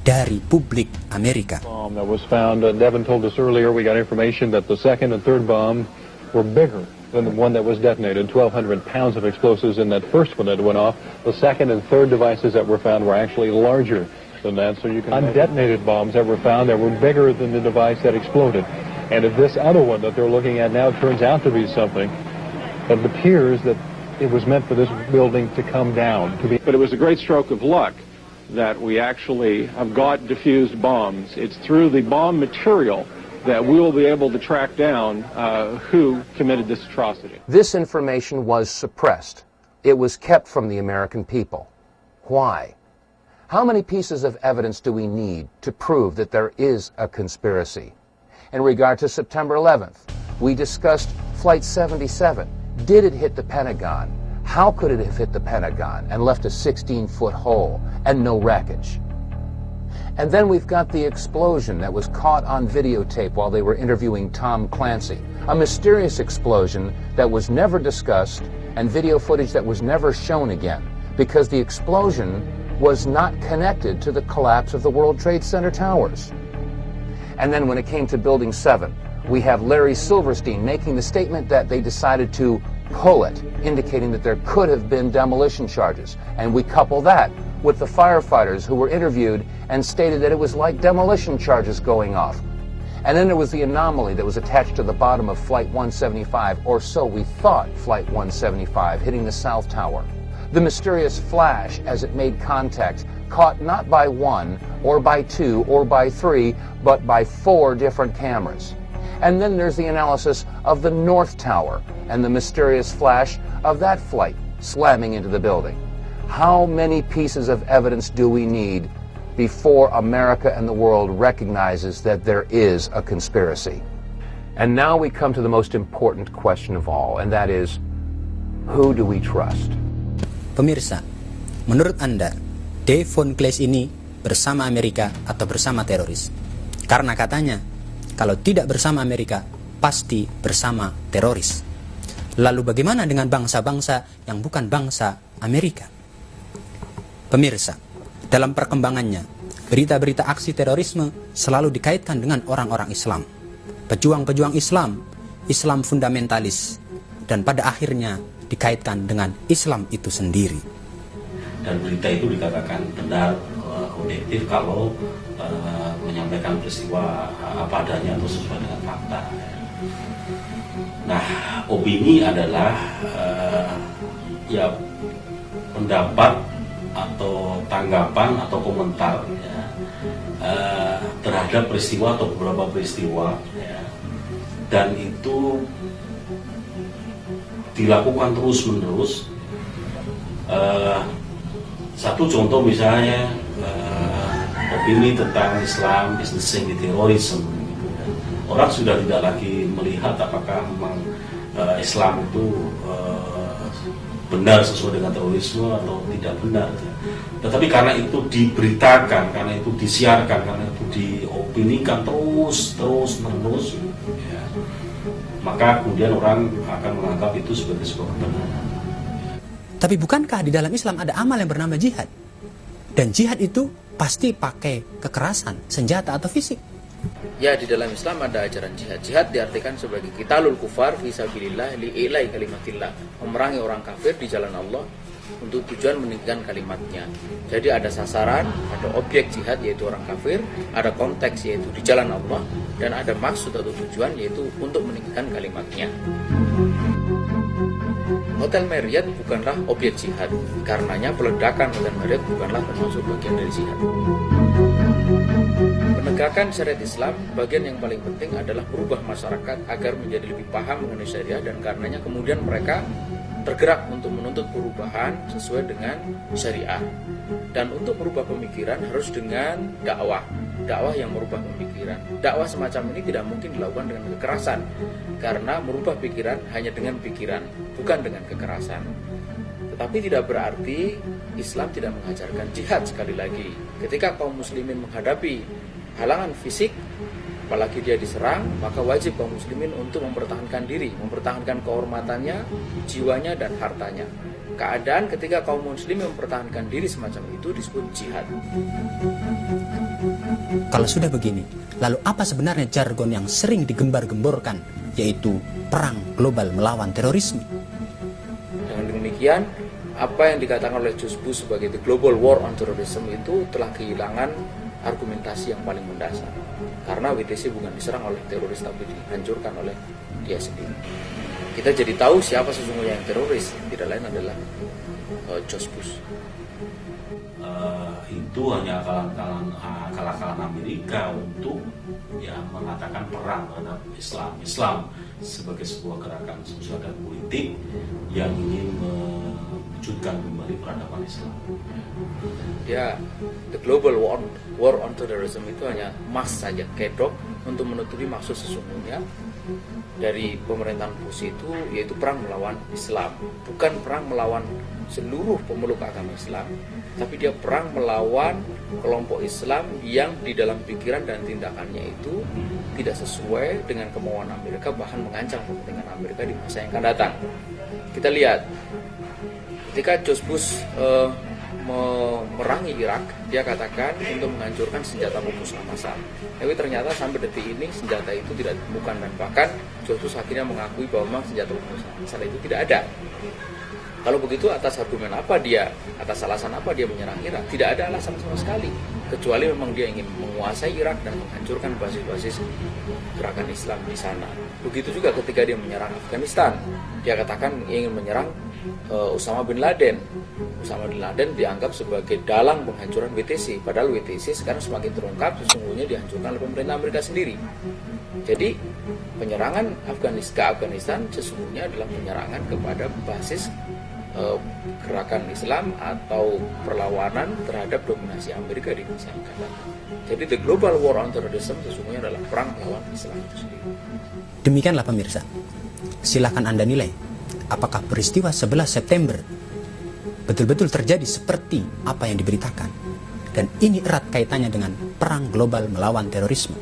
dari publik Amerika. Bomb that was found, Devin told us earlier, we got information that the second and third bomb were bigger than the one that was detonated. 1,200 pounds of explosives in that first one that went off. The second and third devices that were found were actually larger than that, so you can undetonated bombs that were found that were bigger than the device that exploded. And if this other one that they're looking at now turns out to be something, it appears that it was meant for this building to come down. But it was a great stroke of luck that we actually have got diffused bombs. It's through the bomb material that we will be able to track down who committed this atrocity. This information was suppressed. It was kept from the American people. Why? How many pieces of evidence do we need to prove that there is a conspiracy? In regard to September 11th, we discussed Flight 77. Did it hit the Pentagon? How could it have hit the Pentagon and left a 16-foot hole and no wreckage? And then we've got the explosion that was caught on videotape while they were interviewing Tom Clancy. A mysterious explosion that was never discussed and video footage that was never shown again because the explosion was not connected to the collapse of the World Trade Center towers. And then when it came to Building 7, we have Larry Silverstein making the statement that they decided to pull it, indicating that there could have been demolition charges. And we couple that with the firefighters who were interviewed and stated that it was like demolition charges going off. And then there was the anomaly that was attached to the bottom of Flight 175, or so we thought Flight 175, hitting the South Tower. The mysterious flash as it made contact, caught not by one, or by two, or by three, but by 4 different cameras. And then there's the analysis of the North Tower and the mysterious flash of that flight slamming into the building. How many pieces of evidence do we need before America and the world recognizes that there is a conspiracy? And now we come to the most important question of all, and that is, who do we trust? Pemirsa, menurut Anda, Dave Von Kleist ini bersama Amerika atau bersama teroris? Karena katanya, kalau tidak bersama Amerika, pasti bersama teroris. Lalu bagaimana dengan bangsa-bangsa yang bukan bangsa Amerika? Pemirsa, dalam perkembangannya, berita-berita aksi terorisme selalu dikaitkan dengan orang-orang Islam, pejuang-pejuang Islam, Islam fundamentalis, dan pada akhirnya dikaitkan dengan Islam itu sendiri. Dan berita itu dikatakan benar, objektif kalau menyampaikan peristiwa apa adanya atau sesuai dengan fakta. Nah, opini adalah ya pendapat atau tanggapan atau komentar ya, terhadap peristiwa atau beberapa peristiwa ya, dan itu dilakukan terus-menerus. Satu contoh misalnya opini tentang Islam is the same with terrorism. Orang sudah tidak lagi melihat apakah memang Islam itu benar sesuai dengan terorisme atau tidak benar. Tetapi karena itu diberitakan, karena itu disiarkan, karena itu diopinikan terus-menerus, ya, maka kemudian orang akan menganggap itu sebagai sebuah kebenaran. Tapi bukankah di dalam Islam ada amal yang bernama jihad? Dan jihad itu pasti pakai kekerasan, senjata atau fisik. Ya, di dalam Islam ada ajaran jihad. Jihad diartikan sebagai qitalul kufar fi sabilillah li'ilai kalimatillah. Memerangi orang kafir di jalan Allah untuk tujuan meninggikan kalimatnya. Jadi ada sasaran, ada objek jihad yaitu orang kafir, ada konteks yaitu di jalan Allah, dan ada maksud atau tujuan yaitu untuk meninggikan kalimatnya. Hotel Marriott bukanlah objek jihad, karenanya peledakan Hotel Marriott bukanlah termasuk bagian dari jihad. Penegakan syariat Islam, bagian yang paling penting adalah merubah masyarakat agar menjadi lebih paham mengenai syariah, dan karenanya kemudian mereka tergerak untuk menuntut perubahan sesuai dengan syariah. Dan untuk merubah pemikiran harus dengan dakwah yang merubah pemikiran. Dakwah semacam ini tidak mungkin dilakukan dengan kekerasan, karena merubah pikiran hanya dengan pikiran, bukan dengan kekerasan. Tetapi tidak berarti Islam tidak mengajarkan jihad. Sekali lagi, ketika kaum muslimin menghadapi halangan fisik, apalagi dia diserang, maka wajib kaum muslimin untuk mempertahankan diri, mempertahankan kehormatannya, jiwanya, dan hartanya. Keadaan ketika kaum muslimin mempertahankan diri semacam itu disebut jihad. Kalau sudah begini, lalu apa sebenarnya jargon yang sering digembar-gemborkan, yaitu perang global melawan terorisme? Dengan demikian, apa yang dikatakan oleh George Bush sebagai the global war on terrorism itu telah kehilangan argumentasi yang paling mendasar. Karena WTC bukan diserang oleh teroris, tapi dihancurkan oleh dia sendiri. Kita jadi tahu siapa sesungguhnya yang teroris, tidak lain adalah George Bush. Itu hanya akal-akalan Amerika untuk ya mengatakan perang terhadap Islam. Islam sebagai sebuah gerakan sosial dan politik yang ingin mewujudkan kembali peradaban Islam. Ya, the global war on terrorism itu hanya mask saja, kedok untuk menutupi maksud sesungguhnya dari pemerintahan Bush itu, yaitu perang melawan Islam. Bukan perang melawan seluruh pemeluk agama Islam, tapi dia perang melawan kelompok Islam yang di dalam pikiran dan tindakannya itu tidak sesuai dengan kemauan Amerika, bahkan mengancam kepentingan Amerika di masa yang akan datang. Kita lihat, ketika George Bush memerangi Irak, dia katakan untuk menghancurkan senjata bom musnah massal. Tapi ternyata sampai detik ini senjata itu tidak ditemukan, dan bahkan George Bush akhirnya mengakui bahwa memang senjata bom musnah massal itu tidak ada. Kalau begitu, atas argumen apa dia, atas alasan apa dia menyerang Irak? Tidak ada alasan sama sekali, kecuali memang dia ingin menguasai Irak dan menghancurkan basis-basis gerakan Islam di sana. Begitu juga ketika dia menyerang Afghanistan, dia katakan ingin menyerang Osama bin Laden. Osama bin Laden dianggap sebagai dalang penghancuran WTC, padahal WTC sekarang semakin terungkap sesungguhnya dihancurkan oleh pemerintah Amerika sendiri. Jadi penyerangan Afghanistan sesungguhnya adalah penyerangan kepada basis gerakan Islam atau perlawanan terhadap dominasi Amerika di masa yang akan datang. Jadi the global war on terrorism sesungguhnya adalah perang melawan Islam itu sendiri. Demikianlah pemirsa. Silakan Anda nilai apakah peristiwa 11 September betul-betul terjadi seperti apa yang diberitakan, dan ini erat kaitannya dengan perang global melawan terorisme.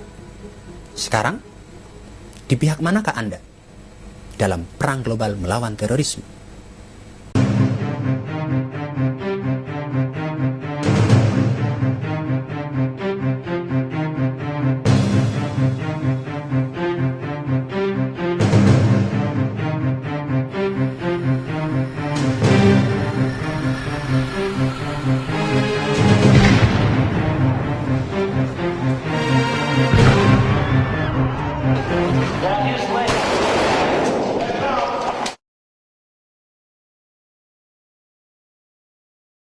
Sekarang, di pihak manakah Anda dalam perang global melawan terorisme?